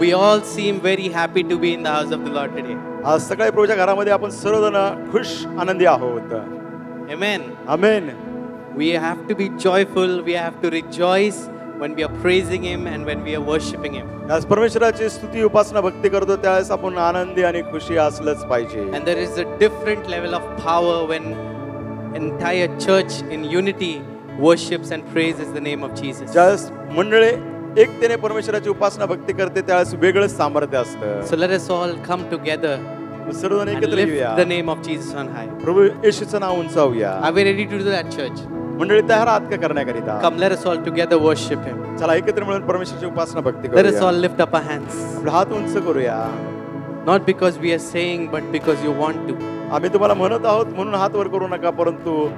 We all seem very happy to be in the house of the Lord today. आज सकाळी प्रभूच्या घरामध्ये आपण सर्वजण खुश आनंदी आहोत. Amen. Amen. We have to be joyful. We have to rejoice when we are praising Him and when we are worshiping Him. आज परमेश्वराची स्तुती उपासना भक्ती करतो त्यावेळेस आपण आनंदी आणि खुशी असलंच पाहिजे. And there is a different level of power when entire church in unity worships and praises the name of Jesus. ज्यावेळेस मंडळे एकतेने परमेश्वराची उपासना भक्ती करते त्यावेळेस वेगळंच सामर्थ्य असतं. So let us all come together सर्वजण and एकत्र lift येऊया. the name of Jesus on high. Prabhu येशूचं now उंचावूया. Are we ready to do that, church? मंडळी तयार आहात का करण्याकरिता? Come, let us all together worship Him. चला एकत्र मिळून परमेश्वराची उपासना भक्ती Let us करूया. all lift up our hands. आपले हात उंच करूया. Not because we are saying, but because you want to. आम्ही तुम्हाला म्हणत आहोत म्हणून हात वर करू नका, परंतु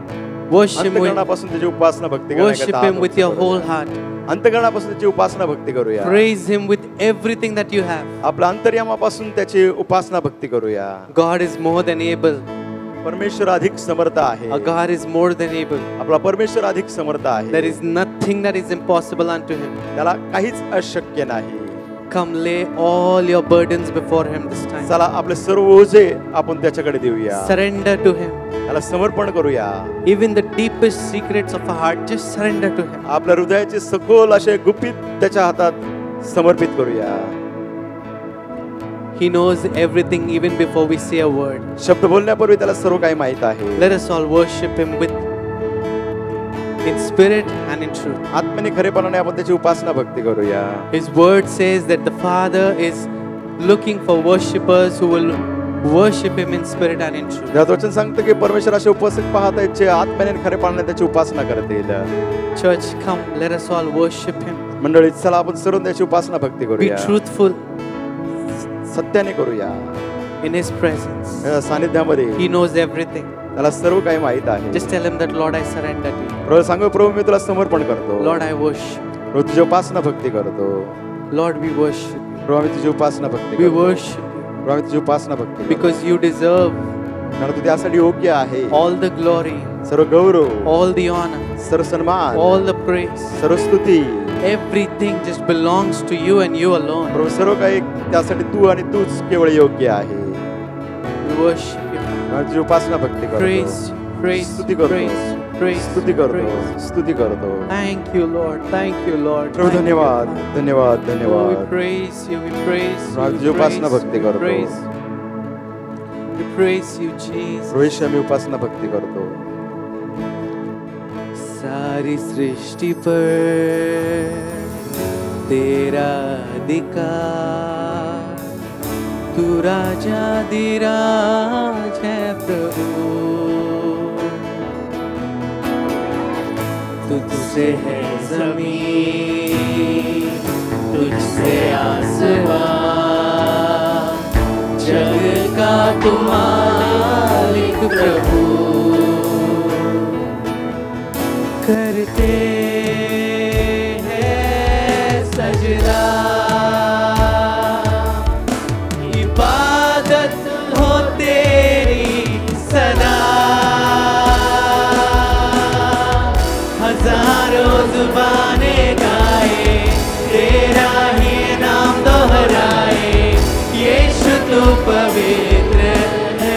Worship Him अंतःकरणापासून त्याची उपासना भक्ती Worship Him with your whole heart. अंतःकरणापासून त्याची उपासना भक्ती करूया. Praise Him with everything that you have. आपल्या अंतर्यामापासून त्याची उपासना भक्ती करूया. God is more than able. परमेश्वर अधिक समर्थ आहे. Our God is more than able. आपला परमेश्वर अधिक समर्थ आहे. There is nothing that is impossible unto Him. त्याला काहीच अशक्य नाही. Come, lay all your burdens before Him this time. चला आपले सर्व ओझे आपण त्याच्याकडे देऊया. Surrender to Him. त्याला समर्पण करूया. Even the deepest secrets of our heart, just surrender to Him. आपल्या हृदयाचे सखोल असे गुपित त्याच्या हातात समर्पित करूया. He knows everything even before we say a word. शब्द बोलण्यापूर्वी त्याला सर्व काही माहित आहे. Let us all worship Him with in spirit and in truth. आत्म्याने खरेपणाने आपण त्याची उपासना भक्ती करूया. His word says that the Father is looking for worshippers who will worship Him in spirit and in truth. यात वचन सांगतं की परमेश्वर असे उपासक पाहत आहेत जे आत्म्याने आणि खरेपणाने त्याची उपासना करतील. Church, come, let us all worship Him. मंडळी चला आपण सर्व त्याची उपासना भक्ती Be करूया. truthful सत्याने करूया. in His presence. या सानिध्यामध्ये He knows everything. त्याला सर्व काही माहित आहे. Just tell Him that, Lord, I surrender to you. प्रभू सांगू, प्रभू मी तुला समर्पण करतो. Lord, I worship. प्रभू तुझी उपासना भक्ती करतो. Lord, we worship you. प्रभू आम्ही तुझी उपासना भक्ती We करतो. worship you प्रभू आम्ही तुझी उपासना भक्ती करतो. because you deserve कारण तू त्यासाठी योग्य आहे. all the glory, serve Gaurav, all the honor, सर्व सन्मान, all the praise. सर्व स्तुती, Everything just belongs to you and you alone. प्रभू सर्व काही त्यासाठी तू आणि तूच केवळ योग्य आहे. We worship you. आम्ही तुझी उपासना भक्ती करतो. Praise, praise, स्तुती करतो. praise, praise, स्तुती करतो. praise. स्तुती करतो. Thank you, Lord. Thank you, Lord. Prabhu Thank you, धन्यवाद, Lord. धन्यवाद, Oh, we धन्यवाद. praise you. We praise you. आम्ही तुझी We उपासना praise भक्ती you. We करतो. praise you. We praise you, Jesus. प्रवेश आम्ही उपासना भक्ती करतो. सारी सृष्टि पर तेरा अधिकार, तू राजा धीराज है प्रभु, तुझसे है जमीन, तुझसे आसमां, जग का तू मालिक प्रभु, करते हैं सजदा, इबादत हो तेरी सदा, हजारों जुबानें गाए, तेरा ही नाम दोहराए, यीशु तू पवित्र है।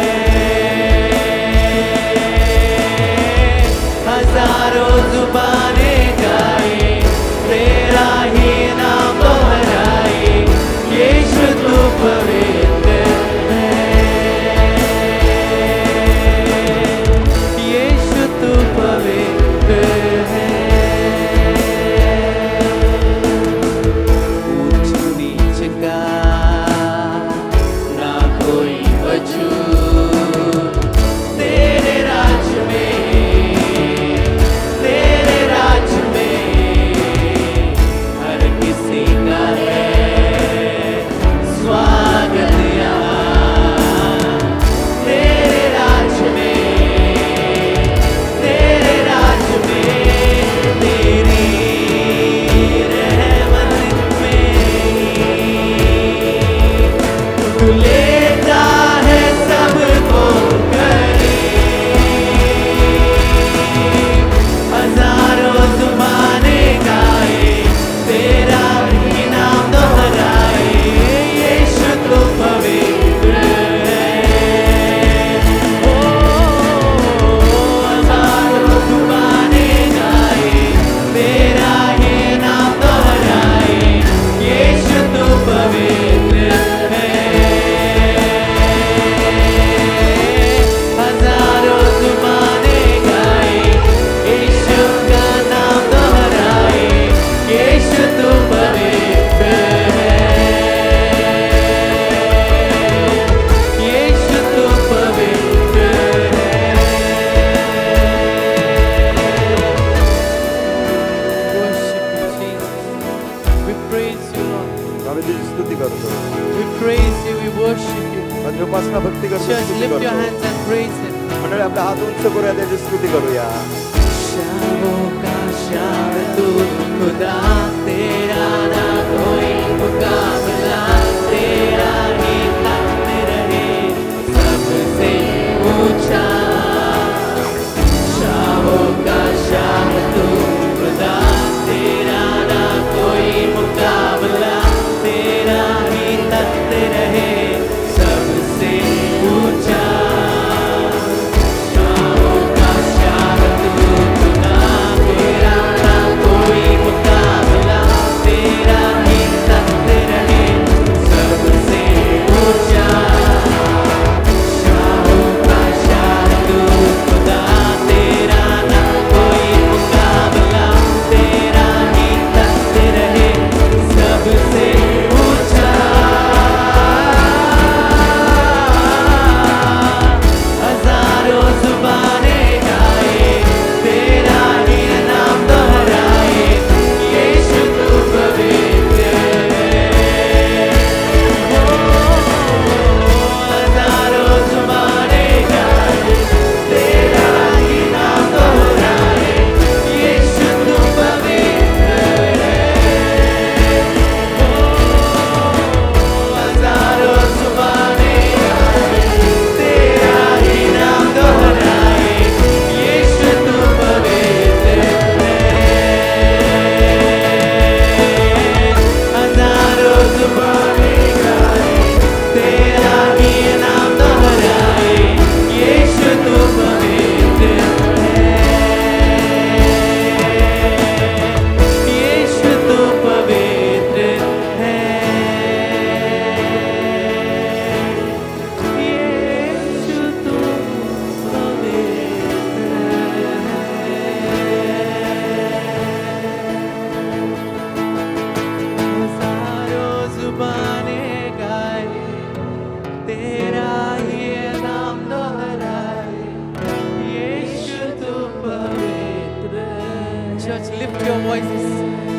आम्ही तुझी स्तुती करतो We praise you, we worship you. आम्ही उपासना भक्ती करतो Church, स्तुती lift your करतो hands and praise him. मंडळी आपला हात उंच करूया त्याची स्तुती करूया शामों का शाम तू खुदा तेरा ना कोई मुकाबला तेरा ही तख्त रहे सबसे ऊंचा शामों का शाम तू खुदा तेरा ना कोई मुकाबला तेरा ही तख्त रहे सबसे ऊंचा Church, lift your voices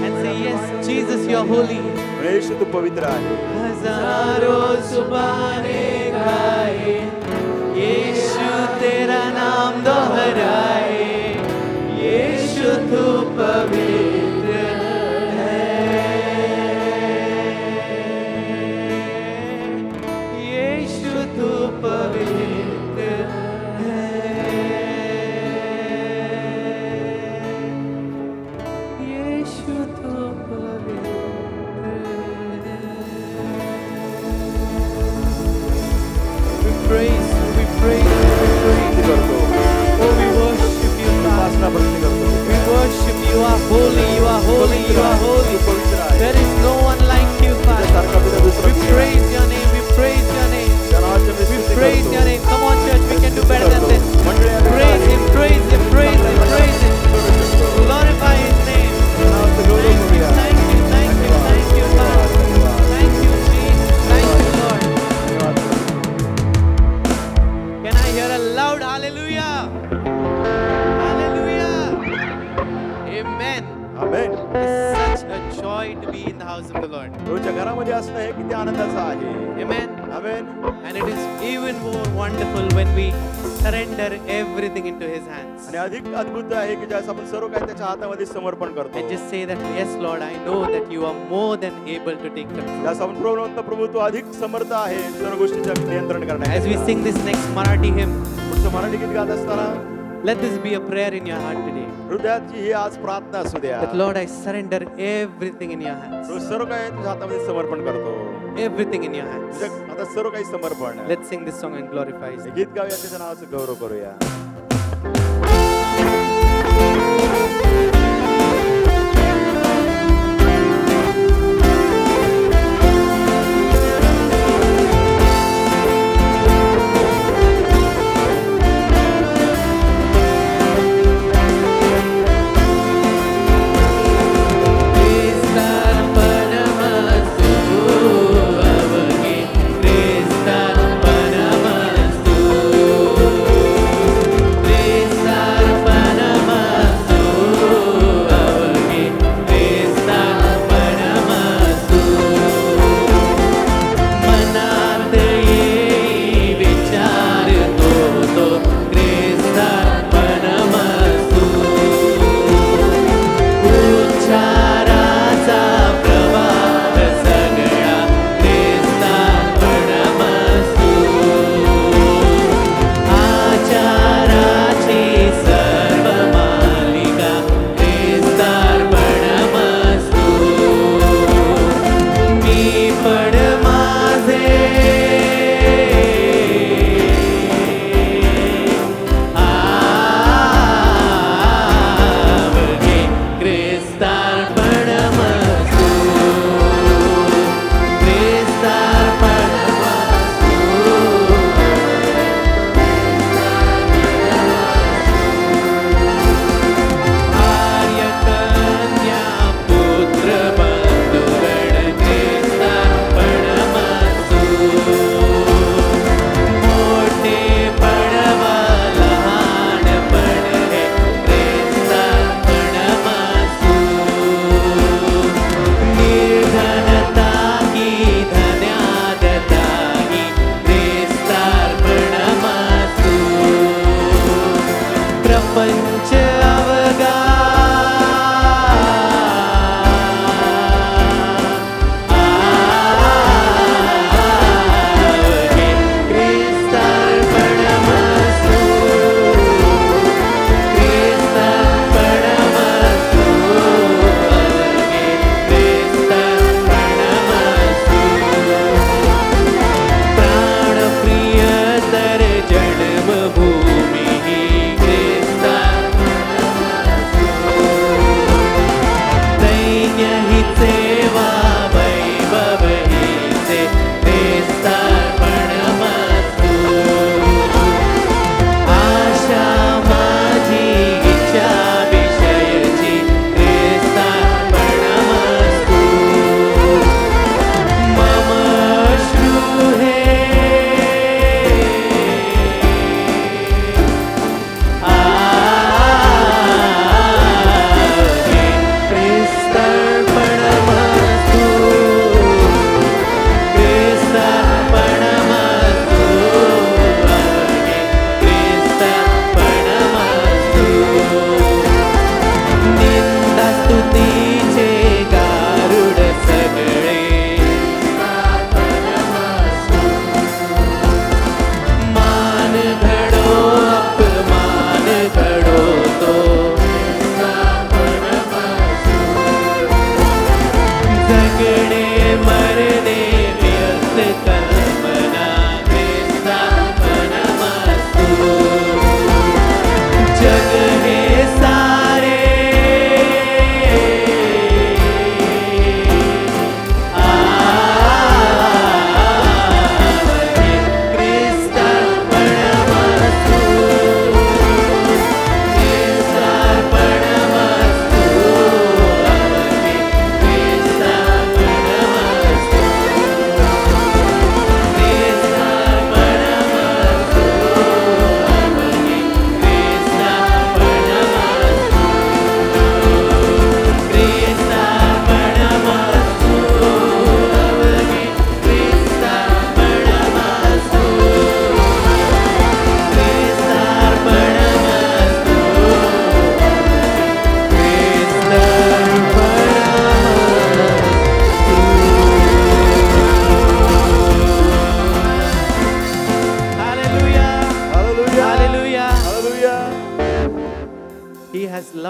and say, yes, Jesus, you are holy. येशू तू पवित्र आहे हजारों जुबाने गाए, यीशु तेरा नाम दोहराए, यीशु तू पवित्र है, यीशु तू पवित्र है, यीशु तू पवित्र है। Praise you, we praise you, we praise you. Oh, we worship you, Upasana Father. भक्ती करतो We worship you. You are holy, you are holy, you are holy. पवित्र आहे There is no one like you, Father. तुझ्यासारखा तुझा दुसरा We praise your name, we praise your name. त्या नावाची मी We स्तुती praise करतो. your name. Come on, church, we can do better than this. मंडळी आम्ही Praise him, praise him, praise him, praise him. Glorify his name. नावाचं गौरव Thank you, करूया. thank you, thank you, thank you, Father. Thank you, Jesus. Thank you, Lord. Can I hear a loud hallelujah? Hallelujah. Amen. Amen. It's such a joy to be in the house of the Lord. तुझ्या घरामध्ये असणं हे किती आनंदाचं आहे Amen. Amen. And it is even more wonderful when we surrender everything into His hands. आणि अधिक अद्भुत आहे की ज्यावेळेस आपण सर्व काही त्याच्या हातामध्ये समर्पण करतो And just say that, yes, Lord, I know that you are more than able to take control. ज्यावेळेस आपण प्रभू तू अधिक समर्थ आहे सर्व गोष्टींचे नियंत्रण As we करण्यासाठी sing this next Marathi hymn, पुढचं मराठी गीत गात असताना let this be a prayer in your heart today. हृदयाची ही आज प्रार्थना असू द्या That, Lord, I surrender everything in your hands. तू सर्व काही तुझ्या हातामध्ये समर्पण करतो Everything in your hands. तुझ्या आता सर्व काही समर्पण Let's sing this song and glorify His hey name. गीत गाऊया त्याच्या नावाचं गौरव करूया Krista Paramastu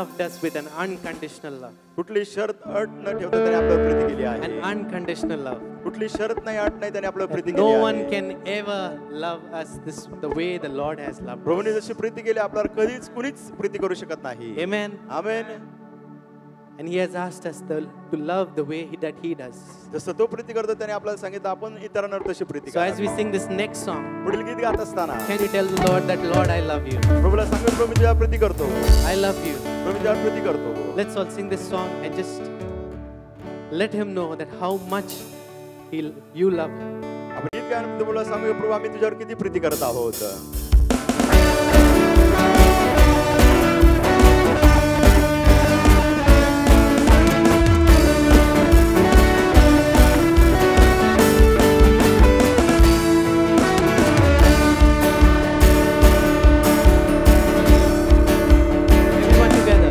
loved us with an unconditional love. कुठली शर्त अट न ठेवता त्याने आपल्यावर प्रीती केली An आहे. unconditional love. कुठली शर्त नाही, अट नाही, त्याने आपल्यावर प्रीती No केली one आहे. can ever love us the way the Lord has loved us. प्रभूने जशी प्रीती केली आपल्यावर कधीच कुणीच प्रीती करू शकत नाही. Amen. Amen. And He has asked us to love the way that He does. जसं तो प्रीती करतो त्याने आपल्याला सांगितलं आपण इतरांवर तशी प्रीती So as we करा. sing this next song, पुढील गीत गात असताना can you tell the Lord that, Lord, I love you. प्रभूला सांगू, प्रभू मी तुझ्यावर प्रीती करतो. I love you. प्रभू मी तुझ्यावर प्रीती करतो. Let's all sing this song and just let Him know that how much you love Him. आपण गीत गायन प्रभूला सांगू, प्रभू आम्ही तुझ्यावर किती प्रीती करत आहोत. Everyone together.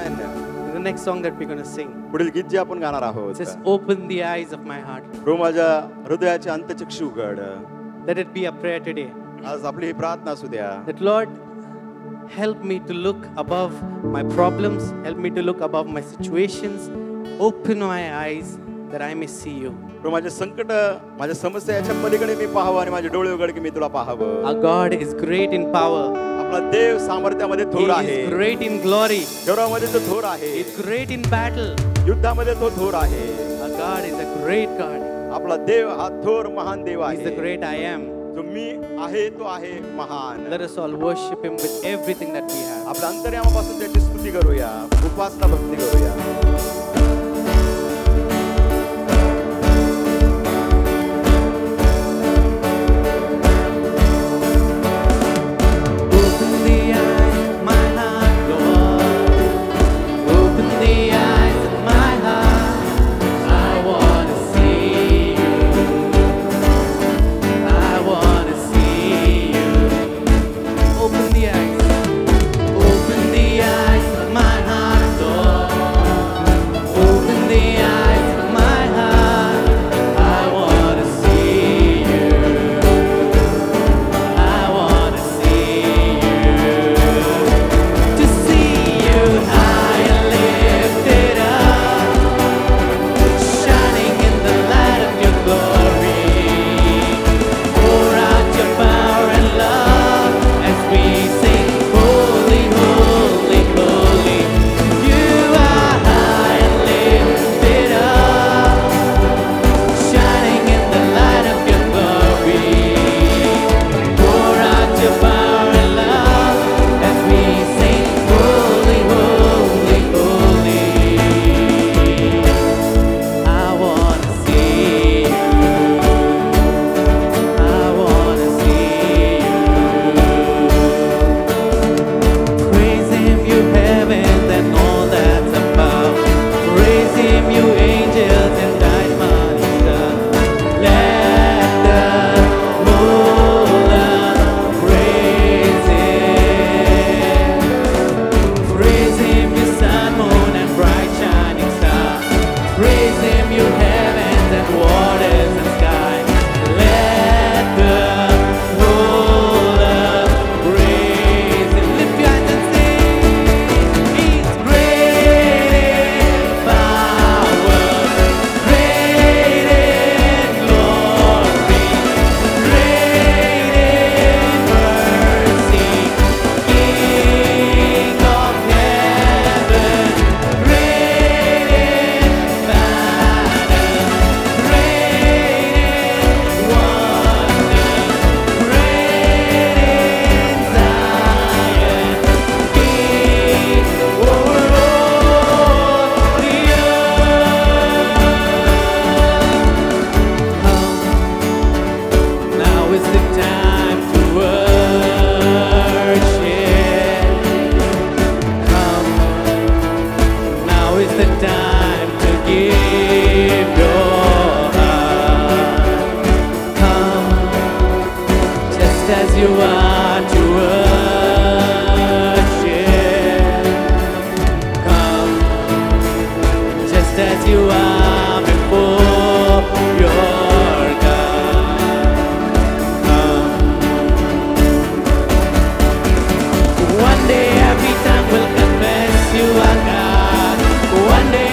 Amen. The next song that we're going to sing पुढील गीत जे आपण गाणार आहोत says, Open the eyes of my heart. प्रभू माझ्या हृदयाचे अंतचक्षु उघड. Let it be a prayer today. आज आपली ही प्रार्थना असू द्या. That Lord, help me to look above my problems, help me to look above my situations, open my eyes that I may see you. प्रभू माझे संकट, माझ्या समस्या याच्या पलीकडे मी पाहावं आणि माझे डोळे उघड की मी तुला पाहावं. Our God is great in power. आपला देव सामर्थ्यामध्ये थोर He आहे. is great in glory. देवामध्ये तो थोर आहे. He is great in battle. युद्धामध्ये तो थोर आहे. Our God is a great God. आपला देव हा थोर महान देव He is the आहे. great I am. जो मी आहे तो आहे महान. Let us all worship Him with everything that we have. आपल्या अंतर्यामापासून त्याची स्तुती करूया, उपासना भक्ती करूया. One day every tongue will confess you are God. One day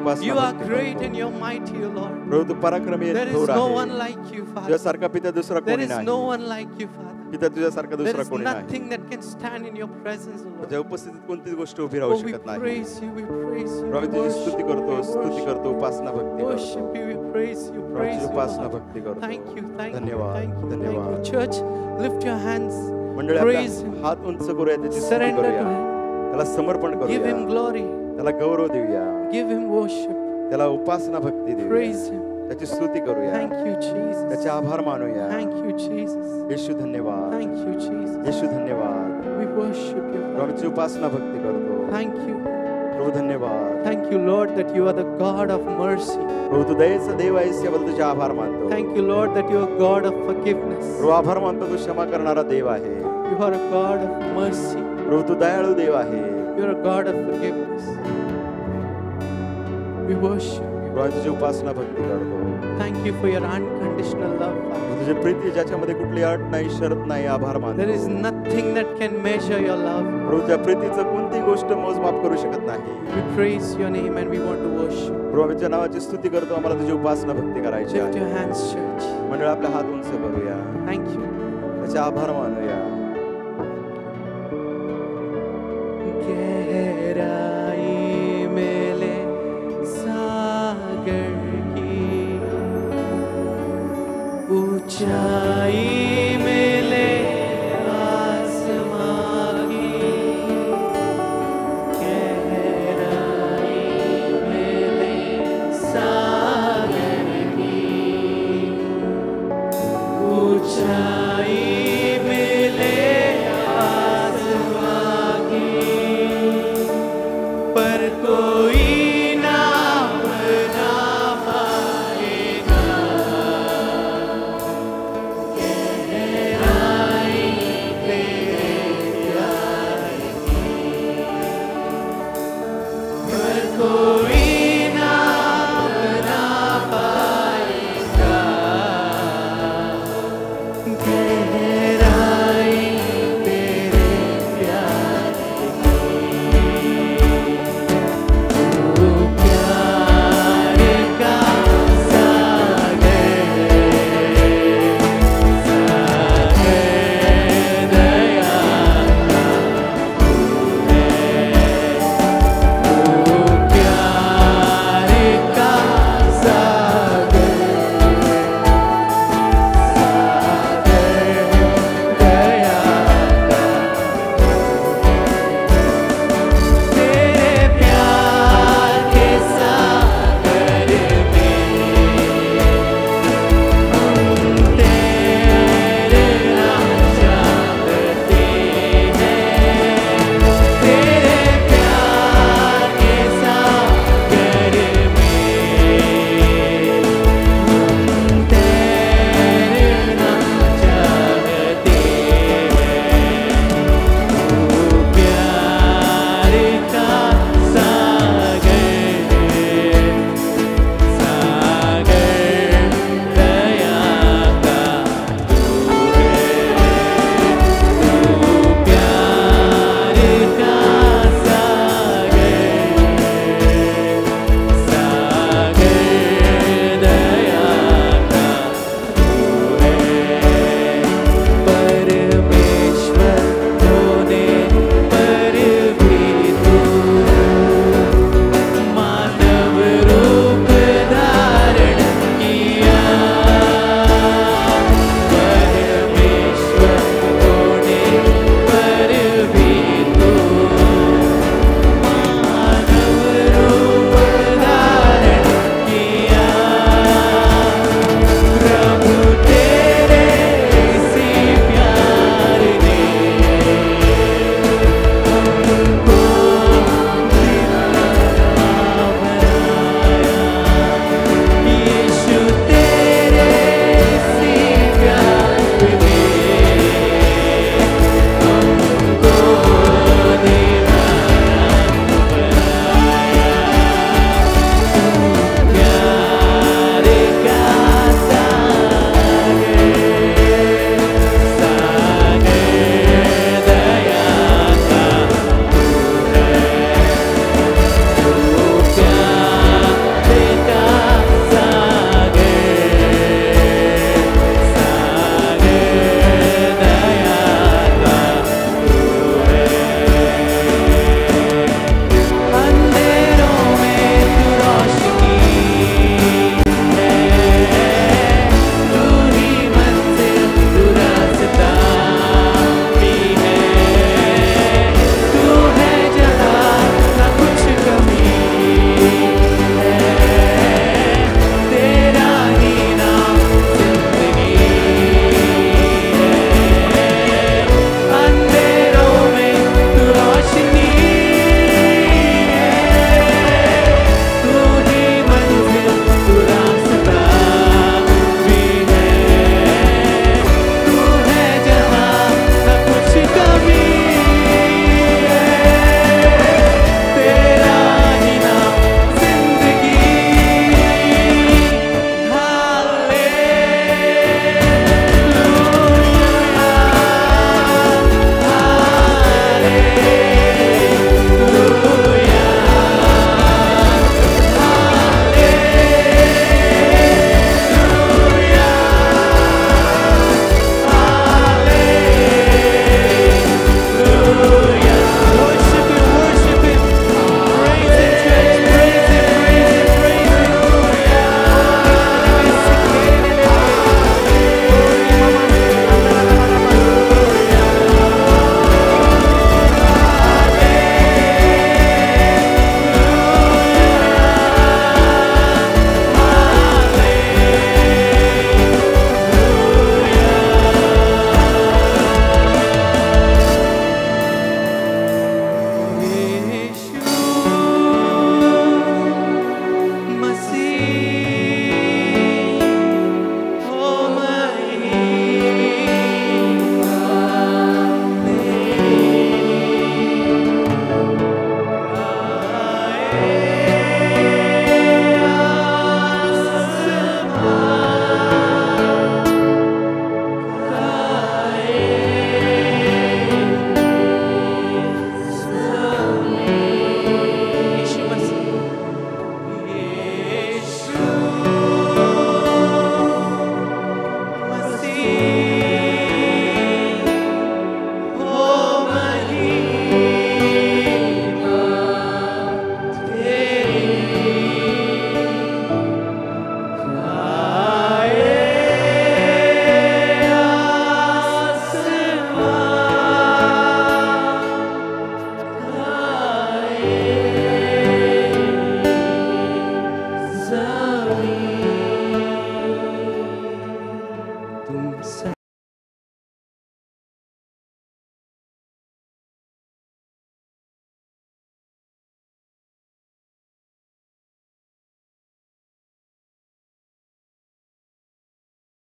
Upasana You are भक्ती great करतो. and you're mighty, O Lord. प्रभू तू पराक्रमी There आहे, is थोर no आहे. one like you, Father. तुझ्यासारखा पिता दुसरा There कोणी is नाही. no one like you, Father. पिता तुझ्यासारखा There दुसरा is कोणी नाही. nothing that can stand in your presence, O Lord. तुझ्या उपस्थितीत कोणतीच गोष्ट उभी Oh, राहू we शकत नाही. praise you, we praise you, Prabhu we तुझी स्तुती करतो, स्तुती worship करतो, उपासना भक्ती you, करतो. worship you, we praise you, Prabhu praise तुझी you, उपासना Lord. भक्ती करतो. Thank you, thank you, धन्यवाद, thank you, thank धन्यवाद. you. Church, lift your hands, मंडळी praise आपल्या him, हात उंच करूया, त्याची स्तुती surrender करूया, to him, त्याला समर्पण give करूया, him glory, त्याला गौरव देऊया, give him worship, त्याला उपासना भक्ती देऊया, praise him. त्याची स्तुती करूया, Thank you, Jesus. त्याचे आभार मानूया. Thank you, Jesus. येशू धन्यवाद, Thank you, Jesus. येशू धन्यवाद. We worship you, Father. प्रभूची उपासना भक्ती करतो. Thank you. प्रभू धन्यवाद. Thank you, Lord, that you are the God of mercy. प्रभू तू दयेचा देव आहेस, याबद्दल तुझे आभार मानतो. Thank you, Lord, that you are God of forgiveness. प्रभू आभार मानतो, तू क्षमा करणारा देव आहे. You are a God of mercy. प्रभू तू दयाळू देव आहे. You are a God of forgiveness. We worship you. प्रभू तुझी उपासना भक्ती करतो. Thank you for your unconditional love, Father. तुझे प्रीती ज्याच्यामध्ये कुठली अट नाही, शरत नाही, आभार मानतो. There is nothing that can measure your love. प्रभू त्या प्रीतीचं कोणती गोष्ट मोजमाप करू शकत नाही. We praise your name and we want to worship. प्रभू आम्ही तुझ्या नावाची स्तुती करतो, आम्हाला तुझी उपासना भक्ती करायची Lift आहे. your hands, church. मंडळ आपले हात उंच करूया, Thank you. त्याचे आभार मानूया. गहराई में ले सागर की, ऊंचाई में ले आसमां की, गहराई में ले सागर की, ऊंचाई में ले आसमां की, पर कोई नाम ना पाएगा,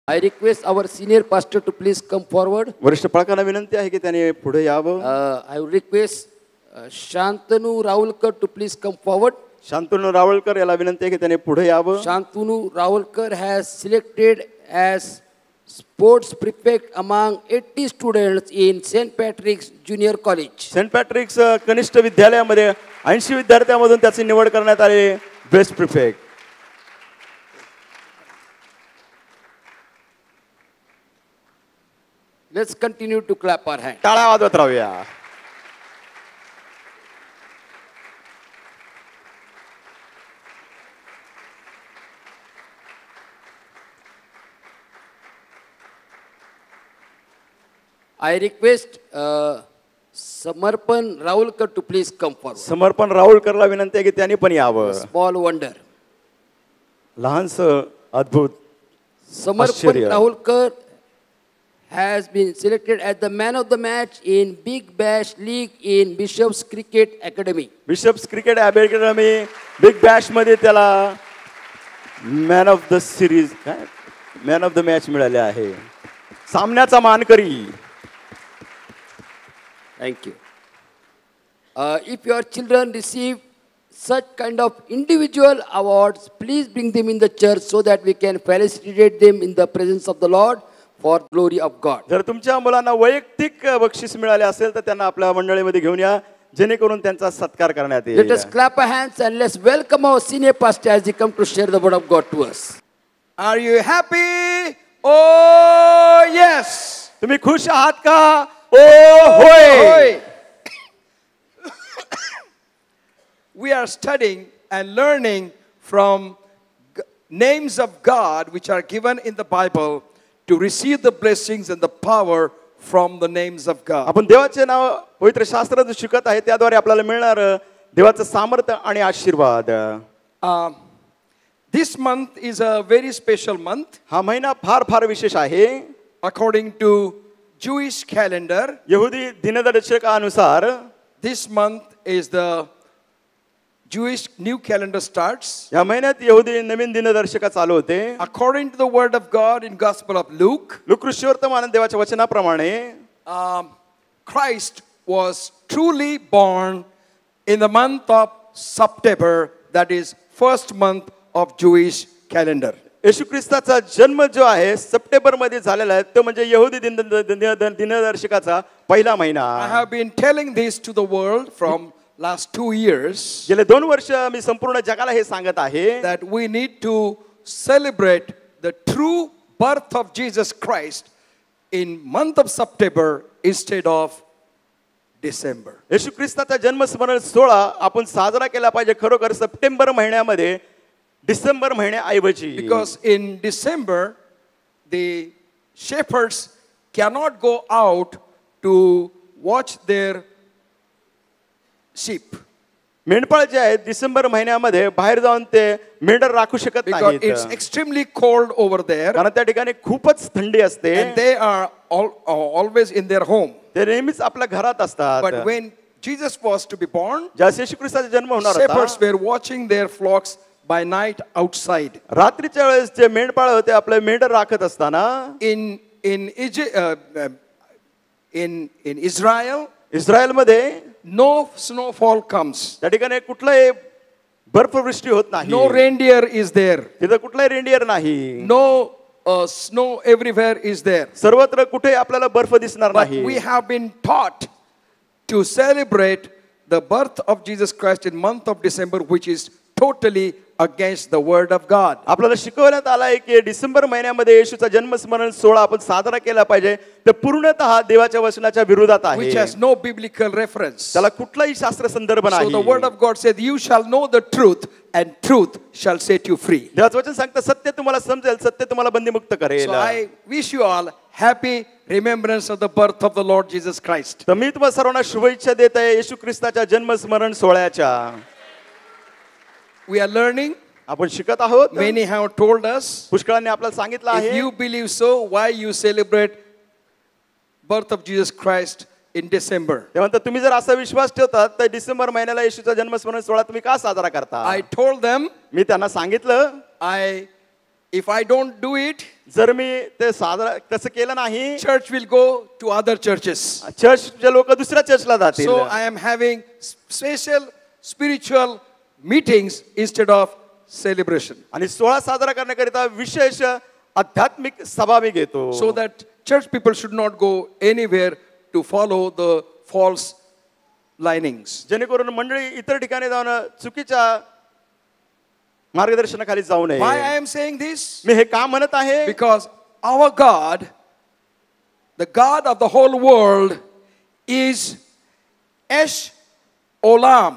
I request our senior pastor to please come forward. वरिष्ठ पालकांना विनंती आहे की त्याने पुढे यावं. I would request Shantanu Ravulkar to please come forward. Shantanu Rawalkar याला विनंती आहे की त्याने पुढे यावं. Shantanu Ravulkar has selected as sports prefect among 80 students in St. Patrick's Junior College. Saint Patrick's कनिष्ठ विद्यालयामध्ये 80 विद्यार्थ्यांमधून त्याची निवड करण्यात आली best prefect. Let's continue to clap our hands. टाळ्या वाजवत राहूया. I request Samarpan Ravulkar to please come forward. समर्पण राहुलकरला विनंती आहे की त्यांनी पण यावं. Small wonder. लहानसं अद्भुत Samarpan Ashcharya. Ravulkar has been selected as the man of the match in Big Bash League in Bishop's Cricket Academy. Bishop's Cricket Academy Big Bash मध्ये त्याला man of the series man of the match मिळाले आहे. सामन्याचा मानकरी. Thank you. If your children receive such kind of individual awards, please bring them in the church so that we can felicitate them in the presence of the Lord for glory of God. जर तुमच्या मुलांना वैयक्तिक बक्षीस मिळाले असेल तर त्यांना आपल्या मंडळीमध्ये घेऊन या जेणेकरून त्यांचा सत्कार करण्यात येईल. Let us clap our hands and let's welcome our senior pastor as he come to share the word of God to us. Are you happy? Oh, yes. तुम्ही खुश आहात का? ओ होय. We are studying and learning from names of God which are given in the Bible to receive the blessings and the power from the names of God. आपण देवाचे नाव पवित्र शास्त्रात शिकत आहे त्याद्वारे आपल्याला मिळणार देवाचं सामर्थ्य आणि आशीर्वाद. This month is a very special month. हा महिना फार फार विशेष आहे. According to Jewish calendar, यहुदी दिनदर्शकानुसार this month is the Jewish new calendar starts. या महिन्यात यहुदी नवीन दिनदर्शिका चालू होते. According to the word of God in Gospel of Luke, लुकऋषीवर्तमान देवाच्या वचनाप्रमाणे Christ was truly born in the month of September, that is first month of Jewish calendar. येशू ख्रिस्ताचा जन्म जो आहे September मध्ये झालेला आहे तो म्हणजे यहुदी दिनदर्शिकाचा पहिला महिना. I have been telling this to the world from last 2 years गेले 2 वर्ष मी संपूर्ण जगाला हे सांगत आहे that we need to celebrate the true birth of Jesus Christ in month of September instead of December. येशू ख्रिस्ताचा जन्म स्मरण सोहळा आपण साजरा केला पाहिजे खरोखर सप्टेंबर महिन्यामध्ये December महिन्याऐवजी. Because in December the shepherds cannot go out to watch their sheep. मेंढपाळ जे आहेत डिसेंबर महिन्यामध्ये बाहेर जाऊन ते मेंढर राखू शकत Because नाहीत. it's extremely cold over there कारण त्या ठिकाणी खूपच थंडी असते. and they are always in their home. ते नेहमीच आपल्या घरात असतात. But when Jesus was to be born, ज्या येशू ख्रिस्ताचा जन्म होणार shepherds होता were watching their flocks by night outside. रात्रीच्या वेळेस जे मेंढपाळ होते आपले मेंढर राखत असताना In Egypt, in Israel, इस्रायलमध्ये no snowfall comes. त्या ठिकाणी कुठलाही बर्फवृष्टी होत नाही. No reindeer is there. तिथं कुठलाही रेंडियर नाही. No snow everywhere is there. सर्वत्र कुठे आपल्याला बर्फ दिसणार But नाही. we have been taught to celebrate the birth of Jesus Christ in month of December, which is totally against the word of God. आपल्याला शिकवण्यात आलं आहे की डिसेंबर महिन्यामध्ये येशूचा जन्मस्मरण सोहळा आपण साजरा केला पाहिजे. ते पूर्णतः देवाच्या वचनाच्या विरोधात आहे. Which has no biblical reference. त्याला कुठलाही शास्त्र संदर्भ So the नाही. word of God said, "You shall know the truth, and truth shall set you free." देवाचं वचन सांगतं सत्य तुम्हाला समजेल सत्य तुम्हाला बंदीमुक्त करेल. So I wish you all happy remembrance of the birth of the Lord Jesus Christ. तर मी तुम्हाला सर्वांना शुभेच्छा देत आहे येशू ख्रिस्ताच्या जन्मस्मरण सोहळ्याच्या. We are learning. आपण शिकत आहोत. Many have told us. पुष्कळांनी आपल्याला सांगितलं If आहे you believe so, why you celebrate birth of Jesus Christ in December? ते म्हणतात तुम्ही जर असा विश्वास ठेवतात तर डिसेंबर महिन्याला येशूचा जन्मस्मरण सोहळा तुम्ही का साजरा करता. I told them, मी त्यांना सांगितलं I If I don't do it, जर मी ते साजरा तसं केलं नाही, church will go to other churches. चर्चचे लोक दुसऱ्या चर्चला जातील. So I am having special spiritual meetings instead of celebration. आणि सोहळा साजरा करण्याकरिता विशेष आध्यात्मिक सभा मी घेतो. So that church people should not go anywhere to follow the false linings. जेणेकरून मंडळी इतर ठिकाणी जाऊन चुकीच्या मार्गदर्शनाखाली जाऊ नये. Why I am saying this? मी हे का म्हणत आहे? Because our God, the God of the whole world, is Esh Olam.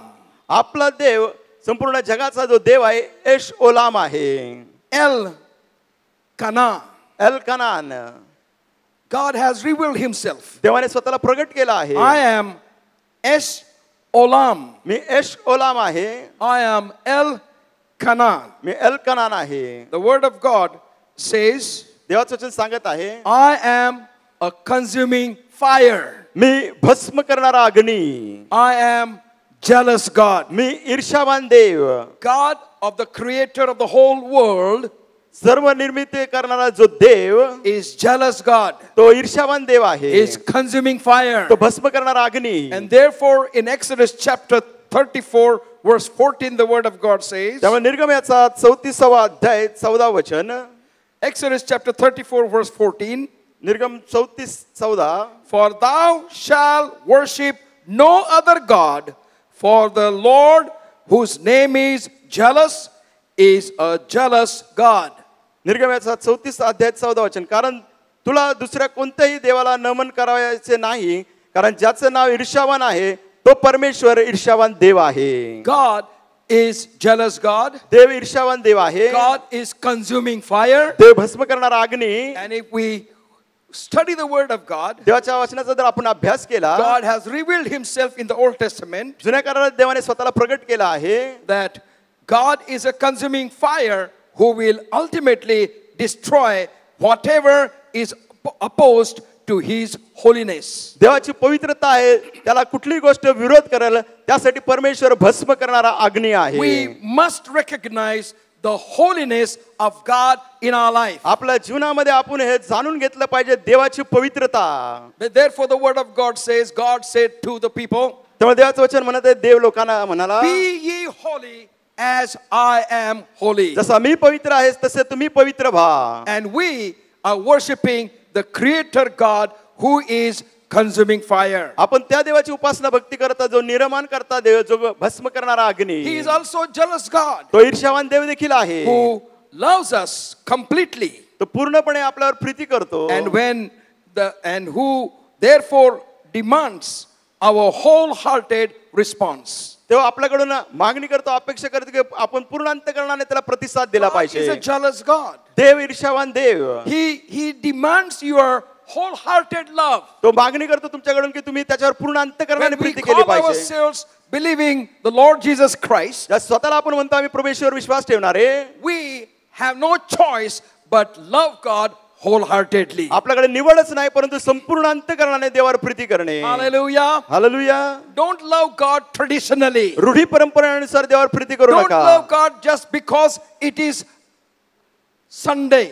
आपला देव संपूर्ण जगाचा जो देव आहे एश ओलाम आहे. El Kana. L Kanan. God has revealed himself. देवाने स्वतःला प्रगट केला आहे. I am Esh Olam. मी एश ओलाम आहे. I am El Kana. मी एल कनान आहे. The word of God says, देवाचं वचन सांगत आहे, I am a consuming fire. मी भस्म करणारा अग्नी. I am jealous God. Me ईर्ष्यावान Dev. God of the creator of the whole world सर्व निर्मिती करणारा जो देव is jealous God, तो ईर्ष्यावान देव आहे. is consuming fire. तो भस्म करणारा अग्नी. And therefore in Exodus chapter 34 verse 14 the word of God says, त्यामुळे निर्गमयाचा 34वा अध्याय 14 वचन. Exodus chapter 34 verse 14, निर्गम 34:14. for thou shalt worship no other God, for the Lord whose name is jealous is a jealous God. निर्गमयाचा 34 अध्याय 14 वचन. कारण तुला दुसऱ्या कोणत्याही देवाला नमन करायचे नाही, कारण ज्याचं नाव ईर्ष्यावान आहे तो परमेश्वर ईर्ष्यावान देव आहे. God is jealous God. देव ईर्ष्यावान देव आहे. God is consuming fire. देव भस्म करणारा अग्नी. And if we study the word of God, देवाच्या वचनाचा जर आपण अभ्यास केला, God has revealed himself in the Old Testament जुन्या करारात देवाने स्वतःला प्रगट केला आहे that God is a consuming fire who will ultimately destroy whatever is opposed to his holiness. देवाची पवित्रता आहे, त्याला कुठलीही गोष्ट विरोध करेल त्यासाठी परमेश्वर भस्म करणारा अग्नी आहे. We must recognize the holiness of God in our life. आपल्या जीवनामध्ये आपण हे जाणून घेतलं पाहिजे देवाची पवित्रता. Therefore the word of God says, God said to the people, त्यामुळे देवाचं वचन म्हणत आहे, देव लोकांना म्हणाला, be ye holy as I am holy. जसा मी पवित्र आहे तसे तुम्ही पवित्र व्हा. And we are worshiping the creator God who is consuming fire. आपण त्या देवाची उपासना भक्ती करता जो निर्माण करता देव, जो भस्म करणारा अग्नी. He is also jealous God तो ईर्ष्यावान देव देखील आहे. who loves us completely. तो पूर्णपणे आपल्यावर प्रीती करतो. And who therefore demands our wholehearted response. तेव्हा आपल्याकडून मागणी करतो, अपेक्षा करतो की आपण पूर्ण अंतःकरणाने त्याला प्रतिसाद दिला God is a पाहिजे. jealous God. Dev ईर्ष्यावान Dev. He demands your wholehearted love. तो मागणी करतो तुमच्याकडून की तुम्ही त्याच्यावर पूर्ण अंतःकरणाने When we प्रीती केली call पाहिजे. ourselves believing the Lord Jesus Christ, ज्या स्वतःला आपण म्हणतो आम्ही प्रभूवर विश्वास ठेवणारे, we have no choice but love God wholeheartedly. आपल्याकडे निवडच नाही परंतु संपूर्ण अंतःकरणाने देवावर प्रीती करणे. Hallelujah. Hallelujah. Don't love God traditionally. रूढी परंपरेनुसार देवावर प्रीती करू Don't नका. love God just because it is Sunday.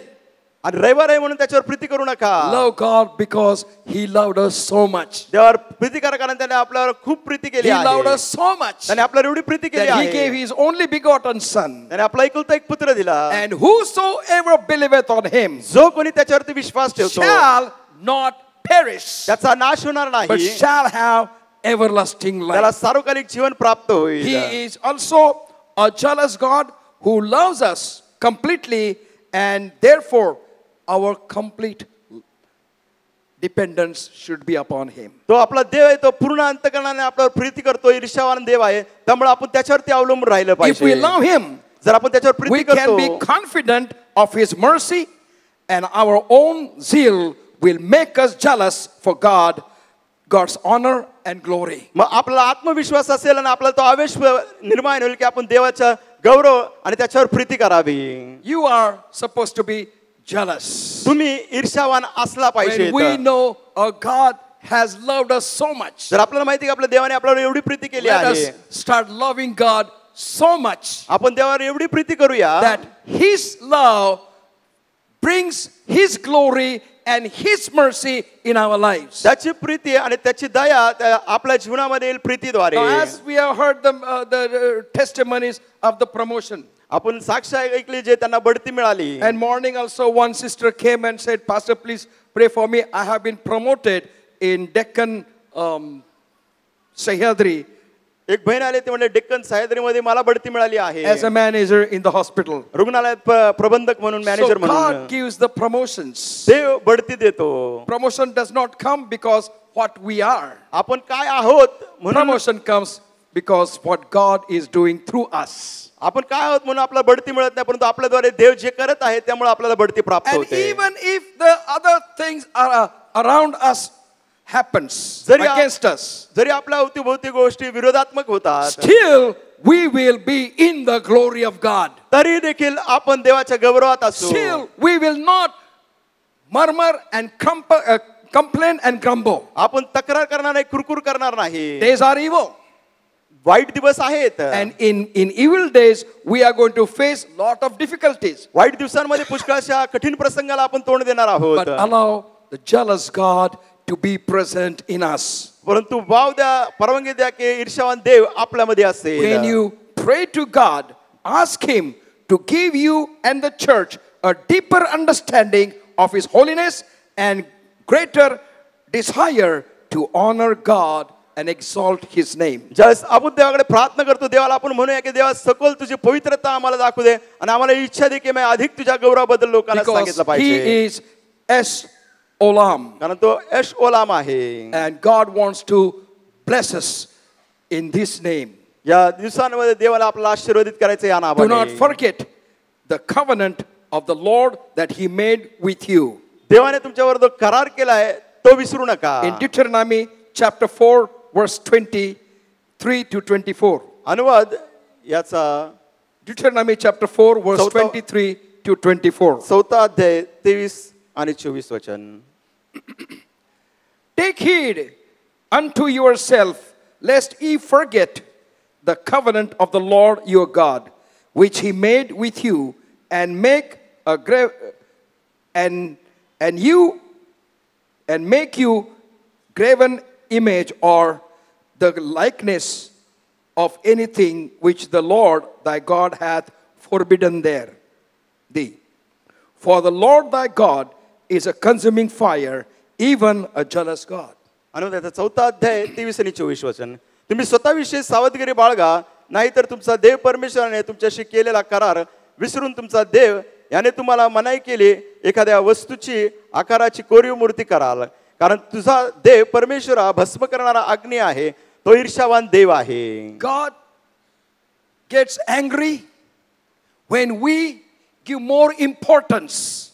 आणि रविवार आहे म्हणून त्याच्यावर प्रीती करू नका. Love God because He loved us so much. देवावर प्रीती करा कारण त्याने आपल्यावर खूप प्रीती केली He आहे. loved us so much त्याने आपल्यावर एवढी प्रीती केली that He gave आहे. His only begotten Son. त्याने आपला एकुलता एक पुत्र दिला. And whosoever believeth on Him जो कोणी त्याच्यावरती विश्वास ठेवतो shall not perish, त्याचा नाश होणार but नाही, shall have everlasting त्याला life. सार्वकालिक जीवन प्राप्त होईल. He is also a jealous God who loves us completely, and therefore our complete dependence should be upon Him. तो आपला देव आहे, तो पूर्ण अंतःकरणाने आपल्यावर प्रीती करतो, ईर्ष्यावान देव आहे, त्यामुळे आपण त्याच्यावरती अवलंबून राहिलं If we पाहिजे. love Him, जर आपण त्याच्यावर we प्रीती can be करतो confident of His mercy, and our own zeal will make us jealous for God's honor and glory. मग आपला आत्मविश्वास असेल आणि आपल्याला तो आवेश निर्माण होईल की आपण देवाचा गौरव आणि त्याच्यावर प्रीती करावी. You are supposed to be jealous. तुम्ही ईर्ष्यावान असला पाहिजे. When we know our God has loved us so much, जर आपल्याला माहिती की आपल्या देवाने आपल्यावर एवढी प्रीती केली let us आहे, start loving God so much आपण देवावर एवढी प्रीती करूया that His love brings His glory and His mercy in our lives. त्याची प्रीती आणि त्याची दया आपल्या जीवनामध्ये येईल प्रीतीद्वारे. Now, as we have heard the testimonies of the promotion, आपण साक्ष ऐकली जे त्यांना बढती मिळाली. and morning also one sister came and said, Pastor, please pray for me. I have been promoted in Deccan Sahyadri एक बहीण आले ते म्हणले डेक्कन सह्याद्रीमध्ये मला बढती मिळाली आहे. as a manager in the hospital. रुग्णालयात प्रबंधक म्हणून So मॅनेजर God म्हणून gives the promotions. देव बढती देतो. Promotion does not come because what we are. आपण काय आहोत म्हणून Promotion comes because what God is doing through us. आपण काय आहोत म्हणून आपल्याला बढती मिळत नाही, परंतु आपल्याद्वारे देव जे करत आहे त्यामुळे आपल्याला बढती प्राप्त And होते. even if the other things are around us happens zari against us, जरी आपल्या अवतीभोवती गोष्टी विरोधात्मक होतात, still we will be in the glory of God. तरी देखील आपण देवाच्या गौरवात असू. Still we will not murmur and complain and grumble. आपण तक्रार करणार नाही, कुरकुर करणार नाही. Days are evil. वाईट दिवस आहेत. And in evil days, we are going to face lot of difficulties. White दिवसांमध्ये पुष्कळशा कठीण प्रसंगाला आपण तोंड देणार आहोत. But allow the jealous God to be present in us. परंतु वाव द्या, परवानगी द्या की ईर्ष्यावान देव आपल्यामध्ये असेल. When you pray to God, ask Him to give you and the church a deeper understanding of His holiness and greater desire to honor God and exalt His name. ज्यावेळेस आपण देवाकडे प्रार्थना करतो, देवाला आपण म्हणूया की देवा सखोल तुझी पवित्रता आम्हाला दाखवू दे आणि आम्हाला इच्छा दे की मी अधिक तुझ्या गौरवाबद्दल लोकांना Because सांगितलं He पाहिजे. is Es Olam. कारण तो एश ओलाम आहे. And God wants to bless us in this name. या दिवसांमध्ये देवाला आपल्याला आशीर्वादित करायचं या Do नावाने. not forget the covenant of the Lord that He made with you. देवाने तुमच्यावर जो करार केला आहे तो विसरू नका. In Deuteronomy chapter 4 verse 23 to 24. अनुवाद याचा Deuteronomy chapter 4 verse चौथा- 23 to 24. 4 अध्याय 23 आणि 24 वचन. Take heed unto yourself, lest ye forget the covenant of the Lord your God, which He made with you, and make a and make you graven image or the likeness of anything which the Lord thy God hath forbidden thee. For the Lord thy God is a consuming fire, even a jealous God. अनुवादाचा 4 अध्याय 23 आणि 24 वचन. तुम्ही स्वतःविषयी सावधगिरी बाळगा, नाहीतर तुमचा देव परमेश्वराने तुमच्याशी केलेला करार विसरून तुमचा देव याने तुम्हाला मनाई केली एखाद्या वस्तूची आकाराची कोरीव मूर्ती कराल. कारण तुझा देव परमेश्वर हा भस्म करणारा अग्नी आहे, तो ईर्ष्यावान देव आहे. God gets angry when we give more importance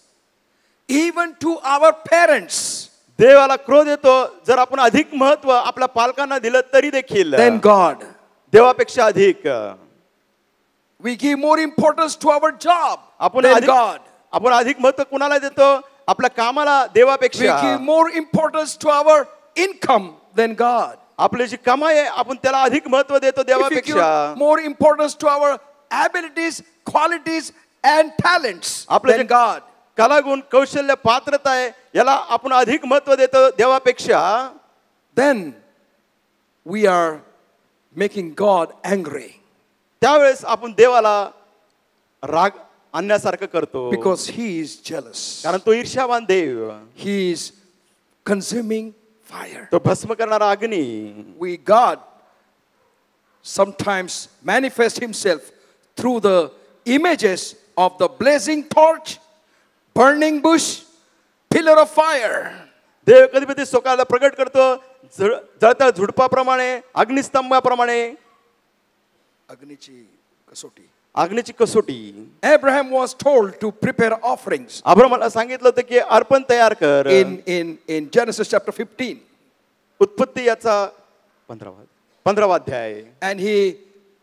even to our parents देवाला क्रोध येतो जर आपण अधिक महत्व आपल्या पालकांना दिलं तरी देखील than God. देवापेक्षा अधिक. We give more importance to our job आपण than अधिक God. आपण अधिक महत्व कुणाला देतो? आपल्या कामाला We देवापेक्षा. give more importance to our income than God. आपली जी कमाई आहे आपण त्याला अधिक महत्व देतो If we देवापेक्षा. give more importance to our abilities, qualities and talents आपले than जे God. कलागुण कौशल्य पात्रता आहे याला आपण अधिक महत्व देतो देवापेक्षा, then we are making God angry त्यावेळेस आपण देवाला राग आणण्यासारखं करतो. because He is jealous. कारण तो ईर्ष्यावान देव, He is consuming fire. तो भस्म करणारा अग्नी. God sometimes manifests Himself through the images of the blazing torch, burning bush, pillar of fire. देव कधी कधी स्वतःला प्रकट करतो जळत्या झुडपाप्रमाणे, अग्निस्तंभाप्रमाणे. अग्नीची कसोटी. Abraham was told to prepare offerings अब्राहमाला सांगितलं होतं की अर्पण तयार कर. in Genesis chapter 15. उत्पत्ती याचा 15वा अध्याय. And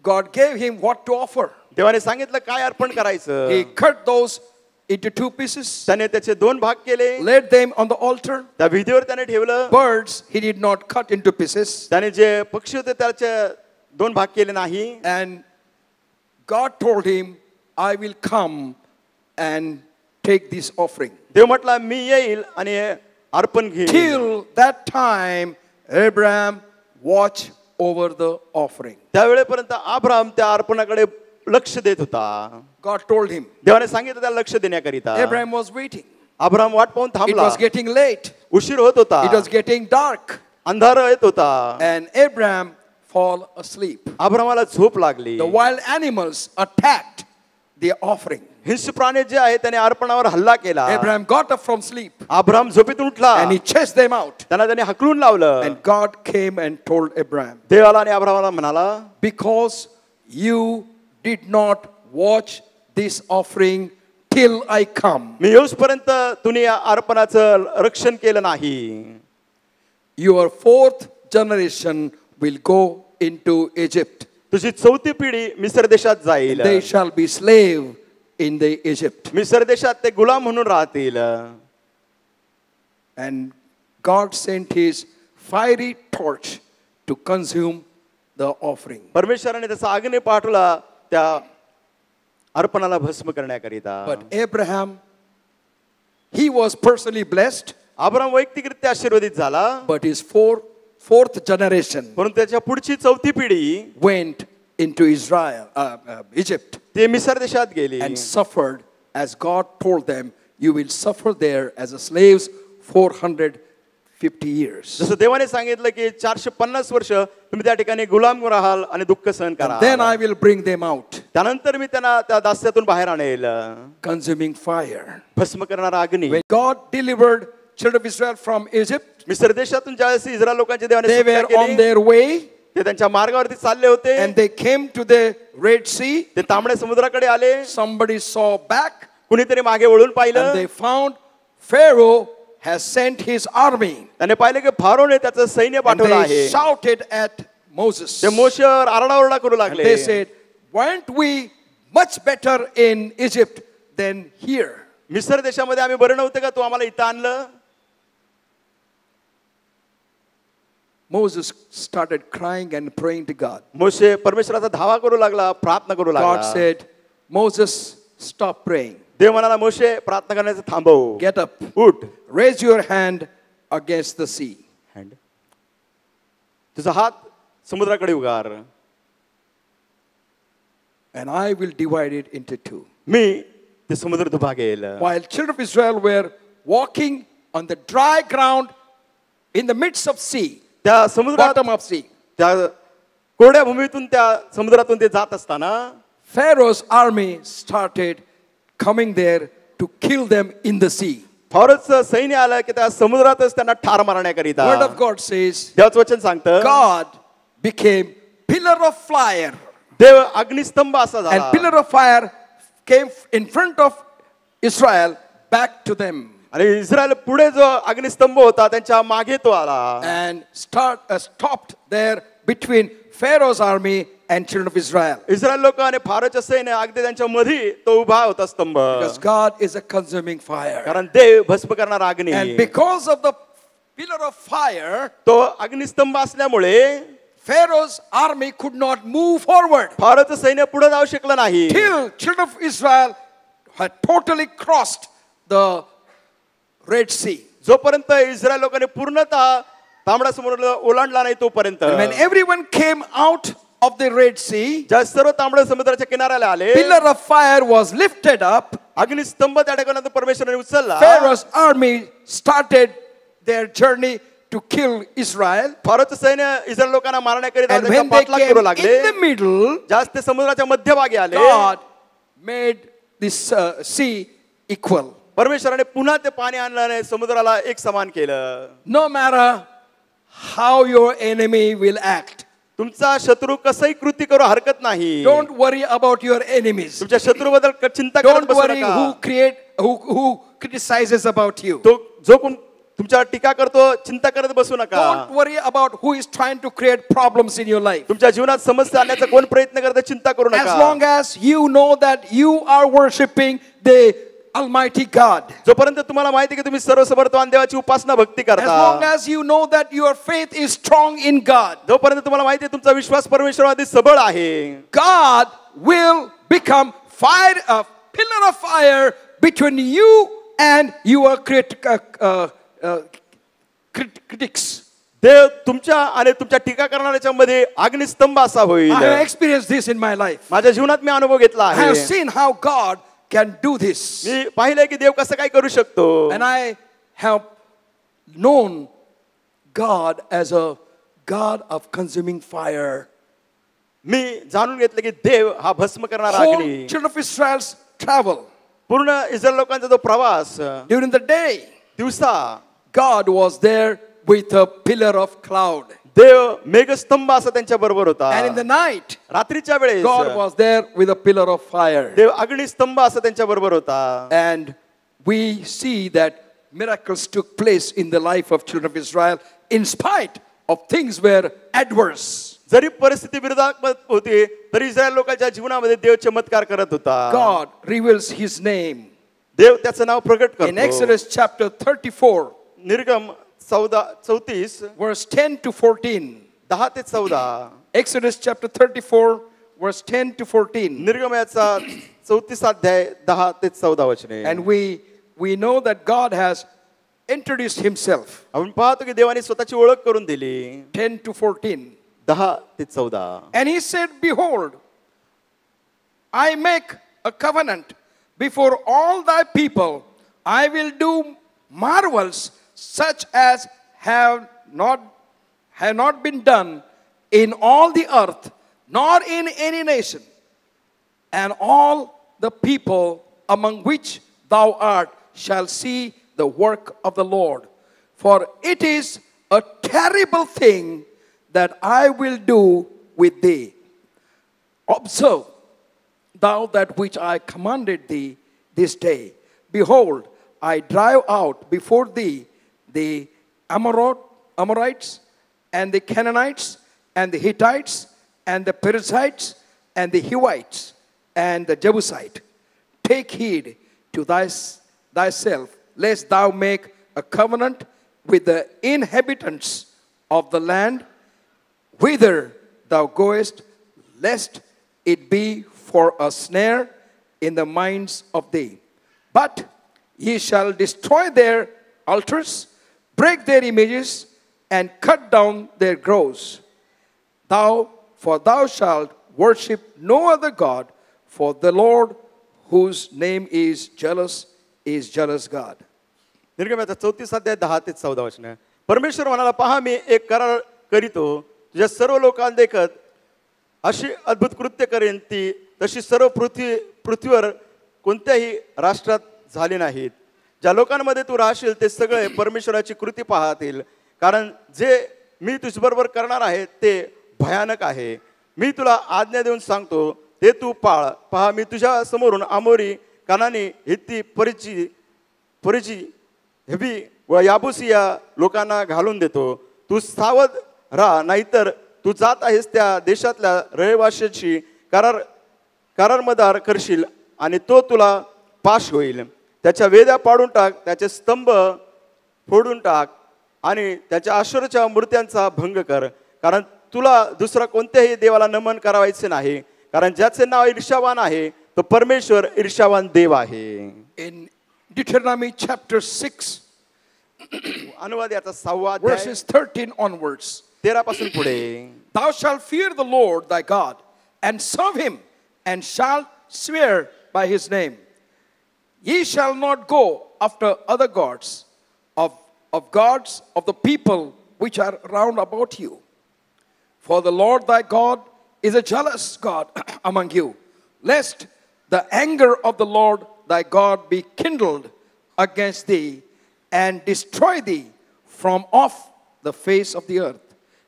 God gave him what to offer. देवाने सांगितलं काय अर्पण करायचं. He cut those into 2 pieces, त्याने त्याचे 2 भाग केले. laid them on the altar. त्या विधीवर त्याने ठेवलं. Birds he did not cut into pieces. त्याने जे पक्षी होते त्याचे 2 भाग केले नाही. And God told him, I will come and take this offering. देव म्हटला मी येईल आणि अर्पण घेईल. Till that time, Abraham watched over the offering. त्यावेळेपर्यंत अब्राम त्या अर्पणाकडे लक्ष देत होता. God told him. देवाने सांगितलं त्याला लक्ष देण्याकरिता. Abraham was waiting. अब्राम वाट पाहून It थांबला. was getting late. उशीर होत होता. It was getting dark. अंधार येत होता. And Abraham fall asleep. अब्रामाला झोप लागली. The wild animals attacked the offering. हिंस्र प्राणी जे आहे त्याने अर्पणावर हल्ला केला. Abraham got up from sleep Abram झोपेतून उठला. and he chased them out. त्यांना त्याने हकलून लावलं. And God came and told Abraham, देव आला आणि अब्रामाला म्हणाला, because you did not watch this offering till I come, मी येऊसपर्यंत तुम्ही या अर्पणाचं रक्षण केलं नाही. your fourth generation will go into Egypt. तुझी चौथी पिढी मिस्र देशात जाईल. They shall be slave in the Egypt. मिस्र देशात ते गुलाम म्हणून राहतील. And God sent his fiery torch to consume the offering. परमेश्वराने त्याचा अग्नी पाठवला त्या अर्पणाला भस्म करण्याकरिता. But Abraham, he was personally blessed, Abram वैयक्तिकरित्या आशीर्वादित झाला. but his fourth generation परंतु त्याच्या पुढची चौथी पिढी went into Egypt ते मिस्र देशात गेली and suffered as God told them, you will suffer there as a slaves 450 years. जसं देवाने सांगितलं की 450 वर्ष तुम्ही त्या ठिकाणी गुलाम राहाल आणि दुःख सहन करा. Then I will bring them out. त्यानंतर मी त्यांना त्या दास्यातून बाहेर आणेल. Consuming fire. भस्म करणारा अग्नी. When God delivered children of Israel from Egypt, मिस्र देशातून ज्यावेळेस इस्रायल लोकांच्या देवाने they सुटका were on केली, their way ते त्यांच्या मार्गावरती चालले होते. and they came to the Red Sea. ते तांबड्या समुद्राकडे आले. Somebody saw back कुणीतरी मागे वळून पाहिलं. and they found Pharaoh has sent his army. त्याने पाहिले की फारोने त्याचं सैन्य And पाठवलं आहे. they shouted at Moses. ते मोशेवर आरडाओरडा करू And लागले. they said, weren't we much better in Egypt than here? मिस्र देशामध्ये आम्ही बरं नव्हतं का, तू आम्हाला इथं आणलं? Moses started crying and praying to God. मोशे परमेश्वराचा धावा करू लागला, प्रार्थना करू God लागला. said, Moses, stop praying. देव म्हणाला, मोशे प्रार्थना करण्याचं थांबव. Get up. उठ. Raise your hand against the sea. तुझा हात समुद्राकडे उगार. And I will divide it into two. मी ते समुद्र दुभागेल. While children of Israel were walking on the dry ground in the midst of sea, त्या समुद्रात bottom of sea, त्या कोरड्या भूमीतून त्या समुद्रातून ते जात असताना Pharaoh's army started coming there to kill them in the sea. फारोचं सैन्य आलं की त्या समुद्रातच त्यांना ठार मारण्याकरिता. Word of God says, देवाचं वचन सांगतं, God became pillar of fire, देव अग्निस्तंभ असा and झाला. pillar of fire came in front of Israel back to them आणि इस्रायल पुढे जो अग्निस्तंभ होता त्यांच्या मागे तो आला. and stopped there between Pharaoh's army and children of Israel. Israel लोक आणि फारोच्या सैन्य अगदी त्यांच्या मध्ये तो उभा होता स्तंभ. Because God is a consuming fire. कारण देव भस्म करणारा अग्नी. And because of the pillar of fire, तो अग्निस्तंभ असल्यामुळे Pharaoh's army could not move forward फारोचं सैन्य पुढे जाऊ शकलं नाही. till children of Israel had totally crossed the Red Sea. जोपर्यंत इस्रायल लोकांनी पूर्णतः तांबडा समुद्र ओलांडला नाही तोपर्यंत. And when everyone came out of the Red Sea, ज्या सर्व तांबड्या समुद्राच्या किनाऱ्याला आले, pillar of fire was lifted up. अग्निस्तंभ त्या ठिकाणी परमेश्वराने उचलला. Pharaoh's army started their journey to kill Israel. फारोचं सैन्य इस्रायल लोकांना मारण्याकरिता And त्यांचा when they पाठलाग came करू लागले. in the middle, जास्त ते समुद्राच्या मध्यभागी आले. God made this sea equal. परमेश्वराने पुन्हा ते पाणी आणल्याने समुद्राला एक समान केलं. No matter how your enemy will act, तुमचा शत्रू कसंही कृती करू हरकत नाही. don't worry about your enemies. तुमच्या शत्रूबद्दल चिंता करत Don't बसू worry नका. who criticizes about you. तो जो कोण तुमच्यावर टीका करतो चिंता करत बसू नका. Don't worry about who is trying to create problems in your life. तुमच्या जीवनात समस्या आणण्याचा कोण प्रयत्न करतो चिंता करू As नका. long as you know that you are worshiping the Almighty God. जोपर्यंत तुम्हाला माहिती की तुम्ही सर्वसमर्थवान देवाची उपासना भक्ती As long करता, as you know that your faith is strong in God, जोपर्यंत तुम्हाला माहिती आहे तुमचा विश्वास परमेश्वरामध्ये सबळ आहे, God will become fire, a pillar of fire between you and your critics. देव तुमच्या आणि तुमच्या टीका करणाऱ्याच्या मध्ये अग्निस्तंभ असा होईल. I have experienced this in my life. माझ्या जीवनात मी अनुभव घेतला I have आहे. seen how God can do this. मी पाहिलंय की देव कसं काय करू शकतो. And I have known God as a God of consuming fire. मी जाणून घेतलं की देव हा भस्म करणारा Whole Agni. children of Israel's travel. पूर्ण इस्रायल लोकांचा जो प्रवास During the day, दिवसा God was there with a pillar of cloud. देव मेघस्तंभ असा त्यांच्या बरोबर होता. And in the night, रात्रीच्या वेळेस God was there with a pillar of fire. देव अग्निस्तंभ असा त्यांच्या बरोबर होता. And we see that miracles took place in the life of children of Israel in spite of things were adverse. जरी परिस्थिती विरोधात्मक होती तरी इस्रायल लोकांच्या जीवनामध्ये देव चमत्कार करत होता. God reveals his name. देव त्याचं नाव प्रकट In करतो. Exodus chapter 34, निर्गम 34 verse 10 to 14. 10 ते 14. Exodus chapter 34, verse 10 to 14. निर्गमयाचा 34 अध्याय 10 ते 14 वचने. And we know that God has introduced himself. आपण पाहतो की देवाने स्वतःची ओळख करून दिली. 10 to 14. 10 ते 14. And he said, behold, I make a covenant before all thy people. I will do marvels such as have not been done in all the earth, nor in any nation. And all the people among which thou art shall see the work of the Lord. For it is a terrible thing that I will do with thee. Observe thou that which I commanded thee this day. Behold, I drive out before thee the Amorites, and the Canaanites, and the Hittites, and the Perizzites, and the Hivites, and the Jebusite. Take heed to thyself, lest thou make a covenant with the inhabitants of the land whither thou goest, lest it be for a snare in the minds of thee. But ye shall destroy their altars, break their images, and cut down their groves. For thou shalt worship no other God, for the Lord, whose name is jealous God. निर्गमयाचा 34 अध्याय 10 ते 14 वचने. परमेश्वर म्हणाला, पहा मी एक करार करीतो तुझ्या सर्व लोकांना देखत अशी अद्भुत कृत्य करेन ती तशी सर्व पृथ्वीवर कोणत्याही राष्ट्रात झाली नाहीत. ज्या लोकांमध्ये तू राहशील ते सगळे परमेश्वराची कृती पाहतील, कारण जे मी तुझ्याबरोबर करणार आहे ते भयानक आहे. मी तुला आज्ञा देऊन सांगतो ते तू पाळ. पहा मी तुझ्या समोरून आमोरी, कानानी, हित्ती, परिची, हेबी व याबुसी या लोकांना घालून देतो. तू सावध राहा, नाहीतर तू जात आहेस त्या देशातल्या रहिवाशांशी करारमदार करशील आणि तो तुला पाश होईल. त्याच्या वेद्या पाडून टाक, त्याचे स्तंभ फोडून टाक आणि त्याच्या आश्चर्याच्या मूर्त्यांचा भंग कर, कारण तुला दुसरा कोणत्याही देवाला नमन करावायचे नाही, कारण ज्याचे नाव ईर्ष्यावान आहे तो परमेश्वर ईर्ष्यावान देव आहे. In Deuteronomy chapter 6, अनुवाद याचा 6वा अध्याय verses 13 onwards. 13 पासून पुढे. Thou shalt fear the Lord thy God, and serve him, and shalt swear by his name. Ye shall not go after other gods of gods of the people which are round about you. For the Lord thy God is a jealous God among you, lest the anger of the Lord thy God be kindled against thee, and destroy thee from off the face of the earth.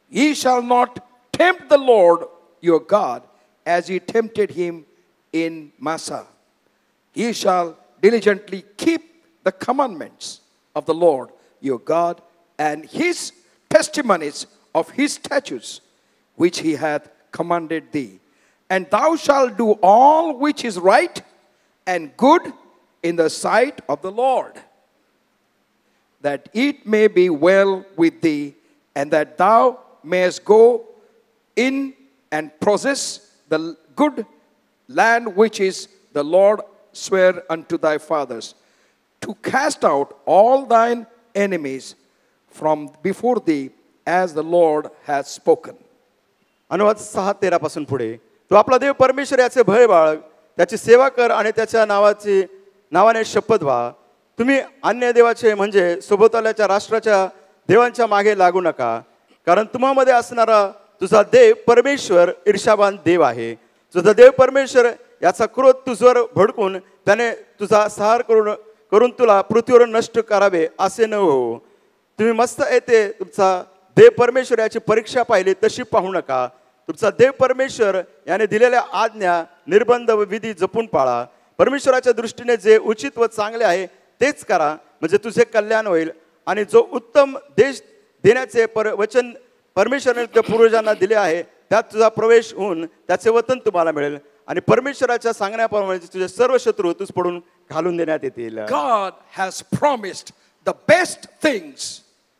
Ye shall not tempt the Lord your God as ye tempted him in Massah. Ye shall diligently keep the commandments of the Lord your God and his testimonies of his statutes which he hath commanded thee. And thou shalt do all which is right and good in the sight of the Lord, that it may be well with thee, and that thou mayest go in and possess the good land which is the Lord sware unto thy fathers, to cast out all thine enemies from before thee, as the Lord hath spoken. अनुवाद 6:13 पासून पुढे. तो आपला देव परमेश्वर याचे भय बाळग, त्याची सेवा कर आणि त्याच्या नावाने शपथ व्हा. तुम्ही अन्य देवाचे म्हणजे सोबतल्याच्या राष्ट्राच्या देवांच्या मागे लागू नका, कारण तुम्हामध्ये असणारा तुझा देव परमेश्वर ईर्ष्यावान देव आहे. तुझा देव परमेश्वर याचा क्रोध तुझवर भडकून त्याने तुझा संहार करून तुला पृथ्वीवर नष्ट करावे असे न हो. तुम्ही मस्त येते तुमचा देव परमेश्वर याची परीक्षा पाहिली तशी पाहू नका. तुमचा देव परमेश्वर याने दिलेल्या आज्ञा निर्बंध व विधी जपून पाळा. परमेश्वराच्या दृष्टीने जे उचित व चांगले आहे तेच करा, म्हणजे तुझे कल्याण होईल. आणि जो उत्तम देश देण्याचे वचन परमेश्वराने त्या पूर्वजांना दिले आहे त्यात तुझा प्रवेश होऊन त्याचे वतन तुम्हाला मिळेल. आणि परमेश्वराच्या सांगण्याप्रमाणे तुझे सर्व शत्रू तुझ पडून घालून देण्यात येतील. God has promised the best things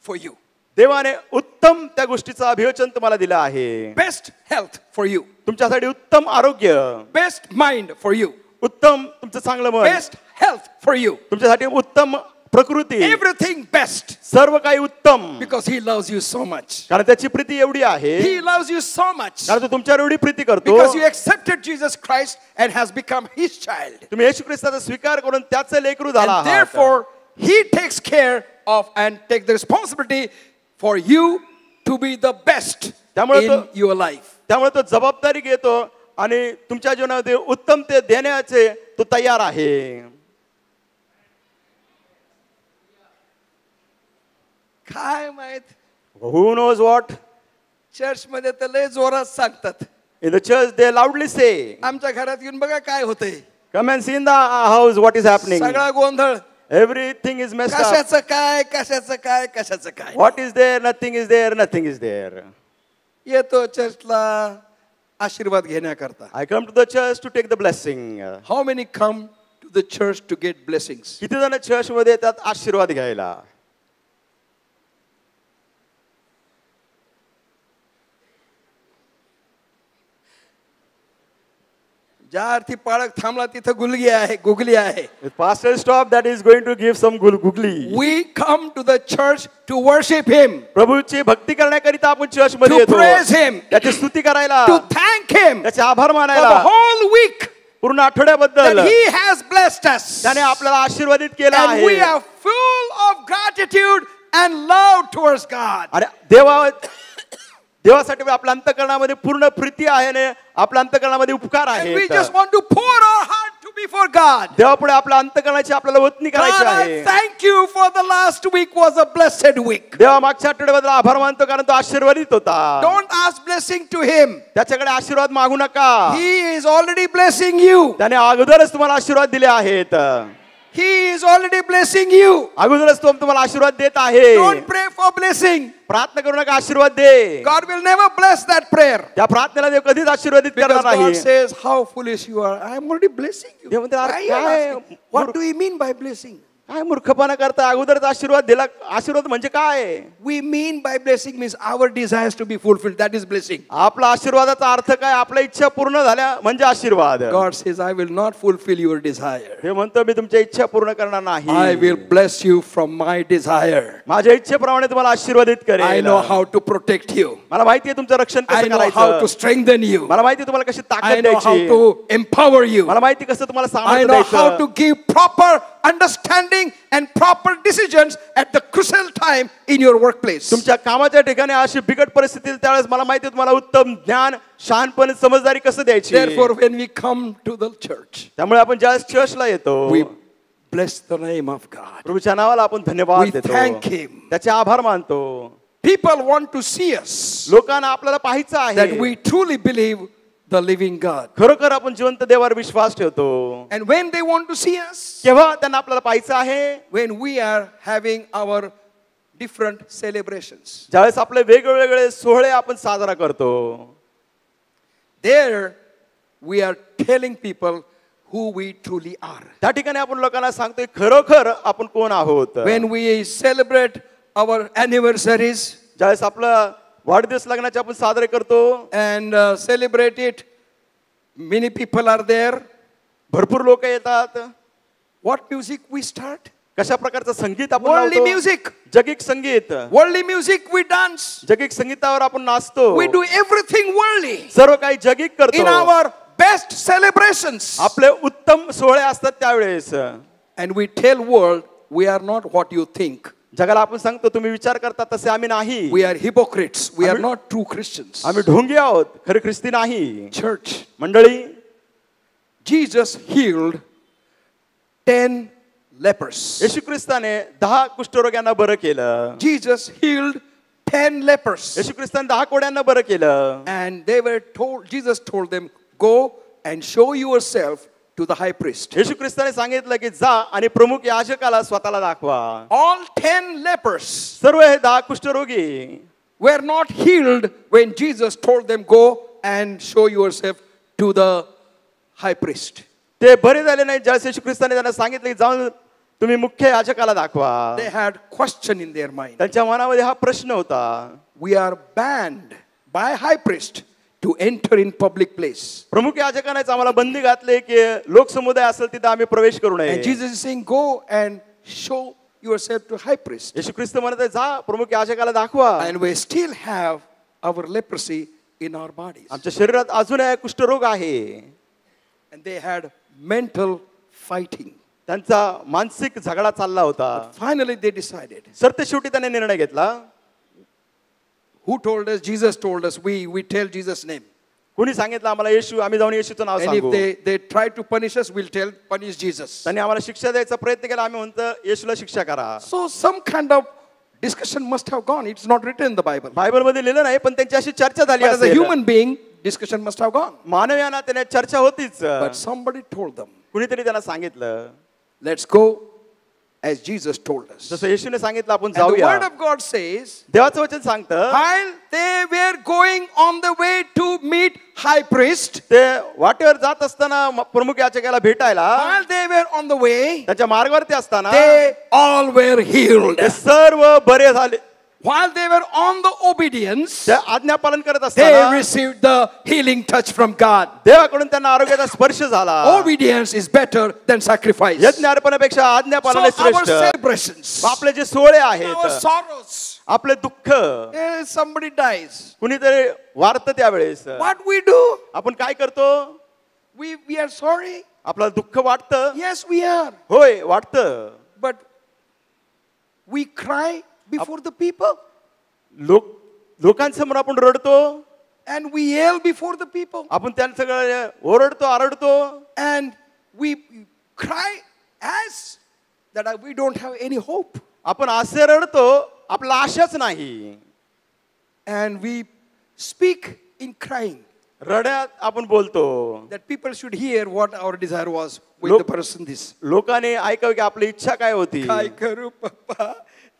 for you. देवाने उत्तम त्या गोष्टीचा अभिवचन तुम्हाला दिलं आहे. Best health for you. तुमच्यासाठी उत्तम आरोग्य, Best mind for you. उत्तम तुमचं चांगलं मन, Best health for you. तुमच्यासाठी उत्तम प्रकृती, Everything best. सर्व काही उत्तम, Because he loves you so much. कारण त्याची प्रीती एवढी आहे. He loves you so much. कारण तो तुमच्यावर एवढी प्रीती करतो. Because you accepted Jesus Christ and has become his child. तुम्ही येशू ख्रिस्ताचा स्वीकार करून त्याचे लेकरू झाला And आहात. therefore, he takes care of and take the responsibility for you to be the best त्यामुळे in your life. त्यामुळे तो जबाबदारी घेतो आणि तुमच्या जीवनामध्ये उत्तम ते देण्याचे तो तयार आहे. काय माहित, Who knows what? चर्च मध्ये तर लय जोरात सांगतात. In the church they loudly say, आमच्या घरात येऊन बघा काय होतंय. come and see in the house what is happening. सगळा गोंधळ. Everything is messed up. कशाचं काय, कशाचं काय, कशाचं काय. What is there? Nothing is there. Nothing is there. येतो चर्चला आशीर्वाद घेण्याकरता. I come to the church to take the blessing. How many come to the church to get blessings? किती जण चर्च मध्ये येतात आशीर्वाद घ्यायला? ज्या अर्थी पाळक थांबला तिथं गुगली आहे. If pastor stop, that is going to give some googly. We come to the church to worship him, प्रभूची भक्ती करण्याकरिता आपण चर्च मध्ये to येतो. praise him, त्याची स्तुती करायला, to thank him त्याचे आभार for the मानायला, whole week पूर्ण आठवड्याबद्दल that he has blessed us. त्याने आपल्याला आशीर्वादित केलं And we आहे. are full of gratitude and love towards God. आणि देवासाठी आपल्या अंतःकरणामध्ये पूर्ण प्रीती आहे आणि आपल्या अंतःकरणामध्ये उपकार And we आहे. just want to pour our heart to before God. देवापुढे आपल्या अंतःकरणाची आपल्याला ओतणी करायची God, I आहे. thank you for the last week was a blessed week. देवा मागच्या आठवड्याबद्दल आभार मानतो कारण तो आशीर्वादित होता. Don't ask blessing to him. त्याच्याकडे आशीर्वाद मागू नका. He is already blessing you. त्याने अगोदरच तुम्हाला आशीर्वाद दिले आहेत. He is already blessing you. अगोदरच तो तुम्हाला आशीर्वाद देत आहे. Don't pray for blessing. प्रार्थना करू नका आशीर्वाद दे. God will never bless that prayer. त्या प्रार्थनेला देव कधीच आशीर्वादित Because करणार God नाही. says, how foolish you are. I am already blessing you. देव म्हणते, Why "अरे you are काय asking? What do we mean by blessing? काय मूर्खपणा करता? अगोदरच आशीर्वाद दिला. आशीर्वाद म्हणजे काय? We mean by blessing means our desires to be fulfilled. That is blessing. आपला आशीर्वादाचा अर्थ काय? आपल्या इच्छा पूर्ण झाल्या म्हणजे आशीर्वाद. God says, I will not fulfill your desire. हे म्हणतो मी तुमच्या इच्छा पूर्ण करणार नाही. I will bless you from my desire. माझ्या इच्छेप्रमाणे तुम्हाला आशीर्वादित करेल. I know how to protect you. मला माहिती आहे तुमचं रक्षण I कसं know how to करायचं. strengthen you. मला माहिती आहे तुम्हाला कशी I ताकद know how द्यायची. to empower you. मला माहिती आहे कसं तुम्हाला I सामर्थ्य know how to द्यायचं. give proper understanding and proper decisions at the crucial time in your workplace. तुमच्या कामाच्या ठिकाणी अशी बिकट परिस्थिती त्यावेळेस मला माहिती आहे तुम्हाला उत्तम ज्ञान, शहाणपण, समजदारी कसं द्यायची. Therefore, when we come to the church, त्यामुळे आपण ज्या चर्चला येतो we bless the name of God. प्रभूच्या नावाला आपण धन्यवाद We देतो. thank him. त्याचे आभार मानतो. People want to see us लोकांना आपल्याला पाहायचं that आहे. we truly believe the living God. खरोखर आपण जिवंत देवावर विश्वास ठेवतो. And when they want to see us, केव्हा त्यांना आपल्याला पाहायचं आहे? when we are having our different celebrations. ज्यावेळेस आपले वेगवेगळे सोहळे आपण साजरा करतो. There we are telling people who we truly are. त्या ठिकाणी आपण लोकांना सांगतोय खरोखर आपण कोण आहोत. When we celebrate our anniversaries ज्यावेळेस आपला वाढदिवस लग्नाचे आपण साजरे करतो and celebrate it, many people are there. भरपूर लोक येतात. What music we start? कशा प्रकारचं संगीत आपण Worldly लावतो? music. जगिक संगीत. Worldly music we dance. जगिक संगीतावर आपण नाचतो. We do everything worldly. सर्व काही जगिक करतो. In our best celebrations. आपले उत्तम सोहळे असतात त्यावेळेस. And we tell world we are not what you think. जगाला आपण सांगतो तुम्ही विचार करता तसे आम्ही नाही. We are hypocrites. We are not true Christians. आम्ही ढोंगी आहोत, खरे ख्रिस्ती नाही. Church. मंडळी, Jesus healed 10 lepers. येशू ख्रिस्ताने 10 कुष्ठरोग्यांना बरं केलं. Jesus healed 10 lepers. येशू ख्रिस्ताने 10 कोड्यांना बरं केलं. And they were told, Jesus told them, go and show yourself to the high priest. येशू ख्रिस्ताने सांगितलं की जा आणि प्रमुख याजकाला स्वतःला दाखवा. All 10 lepers serve hey 10 कुष्ठरोगी were not healed when Jesus told them, go and show yourself to the high priest. ते बरे झाले नाही ज्यावेळेस येशू ख्रिस्ताने त्यांना सांगितलं की जाऊन तुम्ही मुख्य याजकाला दाखवा. They had question in their mind. त्यांच्या मनामध्ये हा प्रश्न होता. We are banned by high priest to enter in public place. प्रमुख याजकानेच आम्हाला बंदी घातली की लोकसमुदाय असेल तिथे आम्ही प्रवेश करू नये. And Jesus is saying, go and show yourself to high priest. येशू ख्रिस्त म्हणत आहे जा प्रमुख याजकाला दाखवा. And we still have our leprosy in our bodies. आमच्या शरीरात अजून कुष्ठरोग आहे. And they had mental fighting. त्यांचा मानसिक झगडा चालला होता. Finally they decided. सर ते शेवटी त्याने निर्णय घेतला. Who told us? Jesus told us. We tell Jesus' name. कोणी सांगितलं आम्हाला येशू, आम्ही जाऊन येशूचं नाव And सांगू. if they try to punish us, we'll punish Jesus. त्यांनी आम्हाला शिक्षा द्यायचा प्रयत्न केला, आम्ही म्हणतो येशूला शिक्षा करा. So some kind of discussion must have gone. It's not written in the Bible. Bible मध्ये लिहिलं नाही, पण त्यांची अशी चर्चा झाली But as a असेल. human being, discussion must have gone. मानवी नात्याने चर्चा होतीच. But somebody told them, कुणीतरी त्यांना सांगितलं let's go as Jesus told us. जसं येशूने सांगितलं आपण And the जाऊया. word of God says, देवाचं वचन सांगतं while they were going on the way to meet high priest, ते वाटेवर जात असताना प्रमुख याजकाला भेटायला, while they were on the way, त्याच्या मार्गावरती असताना they all were healed. ते सर्व बरे झाले. While they were on the obedience, ते आज्ञापालन करत they असताना received the healing touch from God. देवाकडून त्यांना आरोग्याचा स्पर्श झाला. Obedience is better than sacrifice. यज्ञ अर्पणापेक्षा So आज्ञापालन our श्रेष्ठ. celebrations, आपले जे सोहळे our आहेत, sorrows, आपले दुःख, somebody dies. कुणीतरी वारतं त्यावेळेस What we do? आपण काय करतो? We are sorry. आपल्याला दुःख वाटतं. Yes, we are. होय वाटतं. But we cry before the people. लोकांसमोर आपण रडतो. And we yell before the people. आपण त्यांचं सगळं ओरडतो, आरडतो. And we cry as that we don't have any hope. आपण असे रडतो, आपला आशाच नाही. And we speak in crying. रड्यात आपण बोलतो. That people should hear what our desire was with Look- the person this. लोकांनी ऐकावं की आपली इच्छा काय होती. काय करू पप्पा,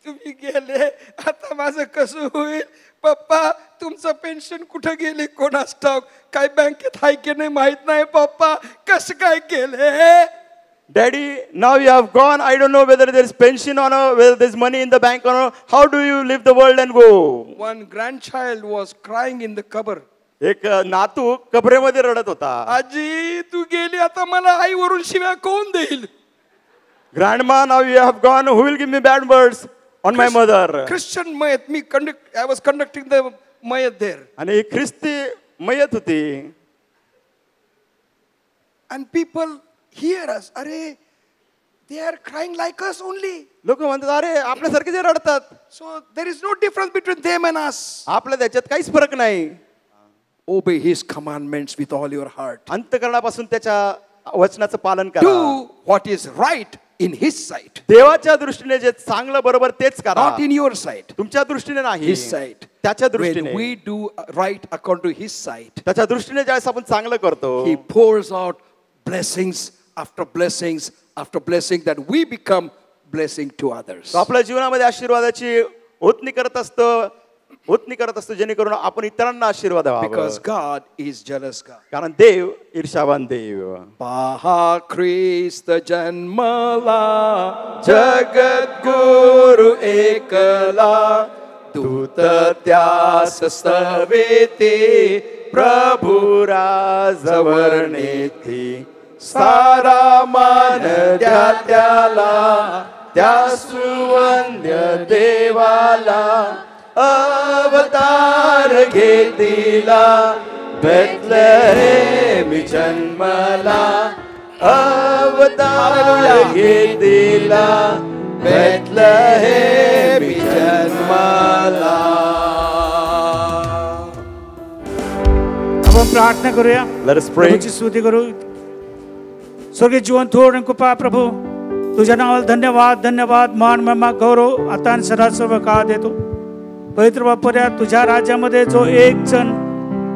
तुम्ही गेले, आता माझं कसं होईल पप्पा, तुमचं पेन्शन कुठं गेले कोणास ठाऊक, काय बँकेत हाय की नाही माहित नाही पप्पा, कसं काय केले. Daddy, now you have gone. I don't know whether there is pension or no, whether there is money in the bank or no. How do you leave the world and go? One grandchild was crying in the cupboard. एक नातू कबरेमध्ये रडत होता. आजी तू गेली, आता मला आईवरून शिव्या कोण देईल. Grandma, now you have gone. Who will give me bad words on my mother? Christian mayat, I was conducting the mayat there. आणि ही ख्रिस्ती मयत होती. And people hear us. Are they are crying like us only. लोक म्हणतात अरे आपल्यासारखे जे रडतात. So there is no difference between them and us. आपल्या त्याच्यात काहीच फरक नाही. Obey his commandments with all your heart. अंतःकरणापासून त्याच्या वचनाचं पालन करा. Do what is right in his sight. देवाच्या दृष्टीने जे चांगलं बरोबर तेच करा. Not in your sight. तुमच्या दृष्टीने नाही. His sight. त्याच्या When दृष्टीने. we do right according to his sight, त्याच्या दृष्टीने ज्यावेळेस आपण चांगलं करतो. he pours out blessings after blessings after blessing that we become blessing to others. तो आपल्या जीवनामध्ये आशीर्वादाची ओतणी करत असतो जेणेकरून आपण इतरांना आशीर्वाद व्हावा. Because God is jealous God. कारण देव ईर्ष्यावान देव. पहा ख्रिस्त जन्मला जगत गुरु एकला, दूत त्यास स्तवेते प्रभु राजवर्णेती सारा मान द्या त्याला, त्या सुवंद्य देवाला. अवतार घेतला बेथलेहेमी जन्मला, अवतार घेतला बेथलेहेमी जन्मला. आपण प्रार्थना करूया. Let us pray. प्रभूची स्तुती करू. स्वर्गीय जीवन थोड आणि कृपा प्रभू, तुझ्या नावाला धन्यवाद, धन्यवाद, मान महिमा गौरव आता आणि सदा सर्व काळ देतो. पवित्र बापऱ्या, तुझ्या राज्यामध्ये जो एक जण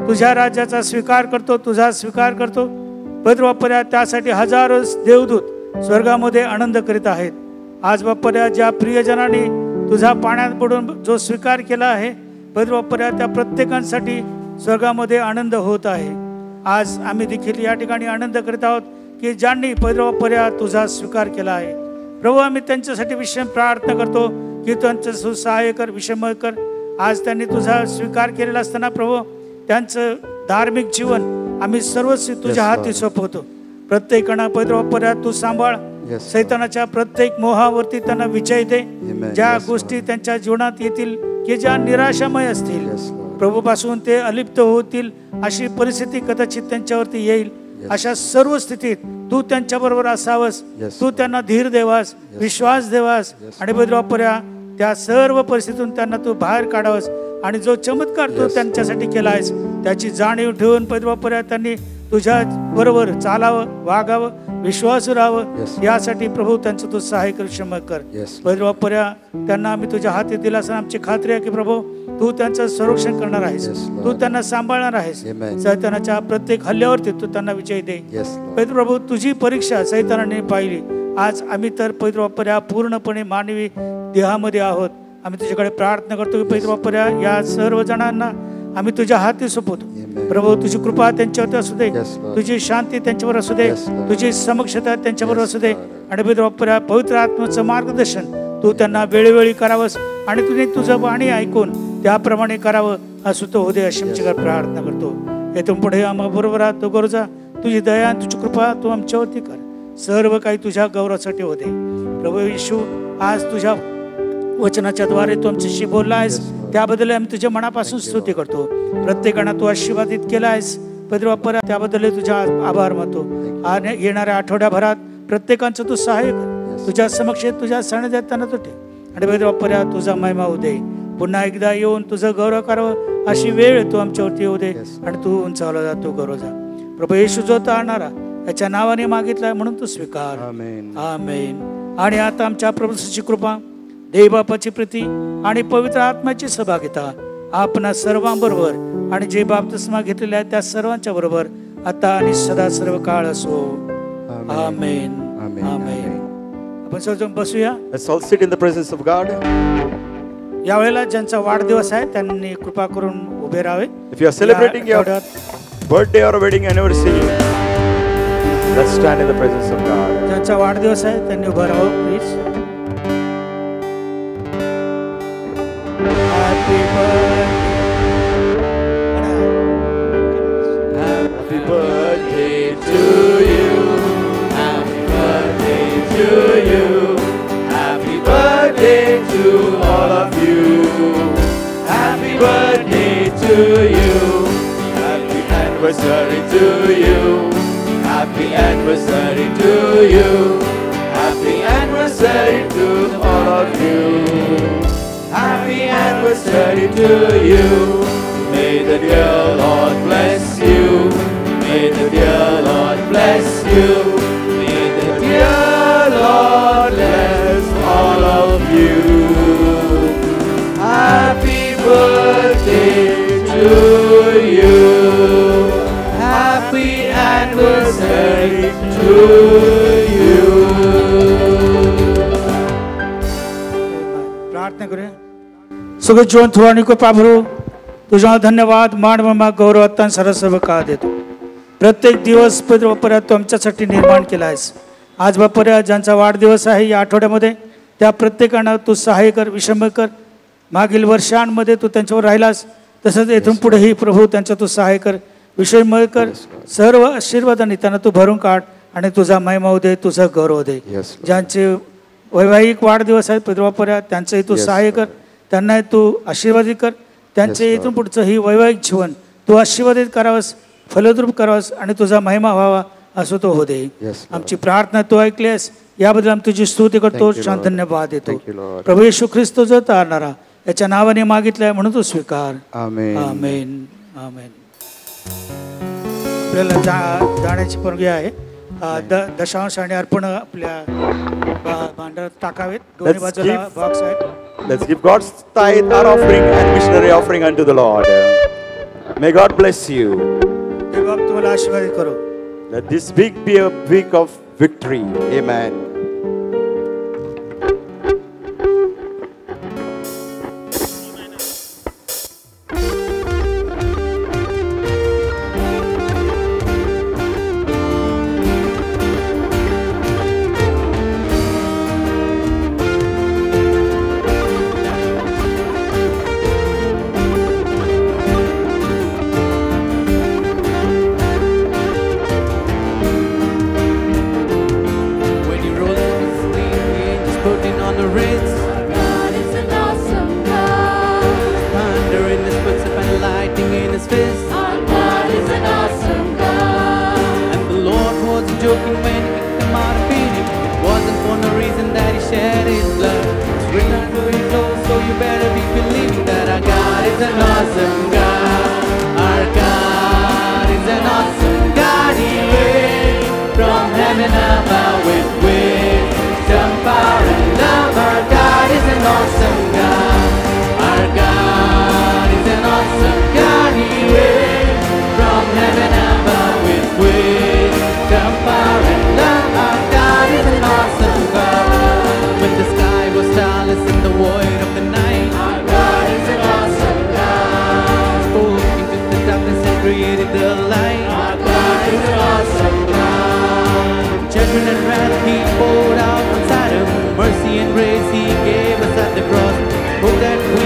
तुझ्या राज्याचा स्वीकार करतो, तुझा स्वीकार करतो पवित्र बापऱ्या, त्यासाठी हजारो देवदूत स्वर्गामध्ये आनंद करीत आहेत. आज बापऱ्या, ज्या प्रियजनांनी तुझा पाण्यात पडून जो स्वीकार केला आहे पवित्र बापऱ्या, त्या प्रत्येकांसाठी स्वर्गामध्ये आनंद होत आहे. आज आम्ही देखील या ठिकाणी आनंद करीत आहोत की ज्यांनी पवित्र बापऱ्या तुझा स्वीकार केला आहे. प्रभू, आम्ही त्यांच्यासाठी विषय प्रार्थना करतो की त्यांचं सुसहाय्य कर, विषमय कर. आज त्यांनी तुझा स्वीकार केलेला असताना प्रभू, त्यांचं धार्मिक जीवन आम्ही सर्वस्वी तुझ्या हाती सोपवतो. प्रत्येकांना पवित्र बापऱ्या तू सांभाळ. सैतानाच्या प्रत्येक मोहावरती त्यांना विजय दे. ज्या गोष्टी त्यांच्या जीवनात येतील की ज्या निराशामय असतील प्रभूपासून ते अलिप्त होतील, अशी परिस्थिती कदाचित त्यांच्यावरती येईल. अशा सर्व स्थितीत तू त्यांच्याबरोबर असावस, तू त्यांना धीर देवास, विश्वास देवास आणि पवित्र बापऱ्या त्या सर्व परिस्थितीतून त्यांना तू बाहेर काढावस. आणि जो चमत्कार तू त्यांच्यासाठी केला आहेस त्याची जाणीव ठेवून पवित्र बापऱ्या त्यांनी तुझ्या बरोबर चालावं, वागावं, विश्वासू राहावं. यासाठी प्रभू त्यांचं तू सहाय्य कर, क्षमा कर. पवित्र बापऱ्या, त्यांना आम्ही तुझ्या हाती दिला असं आमची खात्री आहे की प्रभू तू त्यांचं संरक्षण करणार आहेस, तू त्यांना सांभाळणार आहेस. सैतानाच्या प्रत्येक हल्ल्यावरती तू त्यांना विजय दे. पवित्र प्रभू, तुझी परीक्षा सैतानाने पाहिली. आज आम्ही तर पवित्र बापऱ्या पूर्णपणे मानवी देहामध्ये आहोत. आम्ही तुझ्याकडे प्रार्थना करतो की पवित्र बापऱ्या, या सर्व जणांना आम्ही तुझ्या हाती सोपवतो. प्रभू, तुझी कृपा त्यांच्यावरती असू दे, तुझी शांती त्यांच्यावर असू दे, तुझी समक्षता त्यांच्याबरोबर असू दे. आणि पवित्र बापऱ्या, पवित्र आत्म्याचं मार्गदर्शन तू त्यांना वेळोवेळी करावंस आणि तुझे तुझं वाणी ऐकून त्याप्रमाणे करावं असं तो होते. अशी आमची प्रार्थना करतो. येथून पुढे आम्हा बरोबर तो गरजा, तुझी दया आणि तुझी कृपा तू आमच्यावरती कर. सर्व काही तुझ्या गौरवासाठी होते. प्रभू येशू, आज तुझ्या वचनाच्या द्वारे तू आमच्याशी बोलला आहेस, त्याबद्दल आम्ही तुझ्या मनापासून स्तुती करतो. प्रत्येकांना तू आशीर्वादित केला आहेस पवित्र बापऱ्या, त्याबद्दल तुझा आभार मानतो. आणि येणाऱ्या आठवड्याभरात प्रत्येकांचं तू सहाय्य कर. तुझ्या समक्ष तुझ्या सानिध्यात त्यांना तू ठेव आणि पवित्र बापऱ्या तुझा महिमा होऊ दे. पुन्हा एकदा येऊन तुझं गौरव करावं अशी वेळ तू आमच्यावरती येऊ दे आणि तू उंचावला जा, तू गौरव जा. प्रभू येशू जो आणणारा याच्या नावाने मागितलाय म्हणून तू स्वीकार. आमेन. आणि आता आमच्या प्रभूची कृपा, देवबापाची प्रीती आणि पवित्र आत्म्याची सहभागिता आपणा सर्वांबरोबर आणि जे बाप्तिस्मा घेतलेले आहेत त्या सर्वांच्या बरोबर आता आणि सदा सर्व काळ असो. आमेन. आमेन. आपण सर्वजण बसूया. Let's all sit in the presence of God. यावेळेला ज्यांचा वाढदिवस आहे त्यांनी कृपा करून उभे राहावे. If you are celebrating your birthday or wedding anniversary, let's stand in the presence of God. ज्यांचा वाढदिवस आहे त्यांनी उभं राहावं please. Happy birthday to you. Happy birthday to you. Happy birthday to all of you. Happy birthday to you. Happy anniversary to you. Happy anniversary to you. Happy anniversary to all of you. Happy anniversary to you. May the dear Lord bless you. May the dear Lord bless you. May the dear Lord bless all of you. Happy birthday to you. Happy anniversary to you. प्रार्थना करूया. सगळे जीवन थोडा आणि कृपा भरू. तुझ्या धन्यवाद, मान महिमा गौरव आता सर्व काळ देतो. प्रत्येक दिवस पवित्र बापऱ्या तू आमच्यासाठी निर्माण केला आहेस. आज बापऱ्या ज्यांचा वाढदिवस आहे या आठवड्यामध्ये त्या प्रत्येकांना तू सहाय्य कर, विषमय कर. मागील वर्षांमध्ये तू त्यांच्यावर राहिलास तसंच येथून पुढेही प्रभू त्यांचं तू सहाय्य कर, विषमय कर. सर्व आशीर्वादांनी त्यांना तू भरून काढ आणि तुझा महिमा होऊ दे, तुझं गौरव दे. Yes, Lord. ज्यांचे वैवाहिक वाढदिवस आहेत पितृवापर्या त्यांचंही तू Yes, सहाय्य कर, त्यांनाही तू आशीर्वादित कर. त्यांचे Yes, इथून पुढचं ही वैवाहिक जीवन तू आशीर्वादित करावंस, फलद्रूप करावंस आणि तुझा महिमा व्हावा असं तो हो दे. Yes, Lord. आमची प्रार्थना तू ऐकलीस, याबद्दल आम्ही तुझी स्तुती करतो, Thank you, शांत Lord. धन्यवाद देतो. Thank you, Lord. प्रभू येशू ख्रिस्त जो तारणारा याच्या नावाने मागितलंय म्हणून तू स्वीकार. Amen. आमेन आमेन. आपल्याला जाण्याची परवानगी आहे. दशांश आणि अर्पण आपल्या भांडारात टाकावेत. दोन्ही Let's बाजूला give- बॉक्स आहेत. Let's give God's tithe, our offering, and missionary offering unto the Lord. May God bless you. देव बाप तुम्हाला आशीर्वादित करो. Let this week be a week of victory. Amen. When you roll up his sleeve, the angels putting on the ritz. God is an awesome God. Thunder in his footstep and lightning in his fist. Our God is an awesome God. And the Lord wasn't joking when he kicked him out of Eden. It wasn't for no reason that he shed his blood. It's written to his clothes, so you better be believing that our God is an awesome God. Our God is an awesome God. He reigns from heaven above with wisdom, power, and love. Our God is an awesome God. Our God is an awesome God. He reigns from heaven above with wisdom, power, and love. Our God is an awesome God. When the sky was starless in the void of the night, Our God is an awesome God. spoke into the darkness and created the light. Our God is an awesome God. Judgment and wrath he poured out on Sodom. Mercy and grace he gave us at the cross. Oh, that we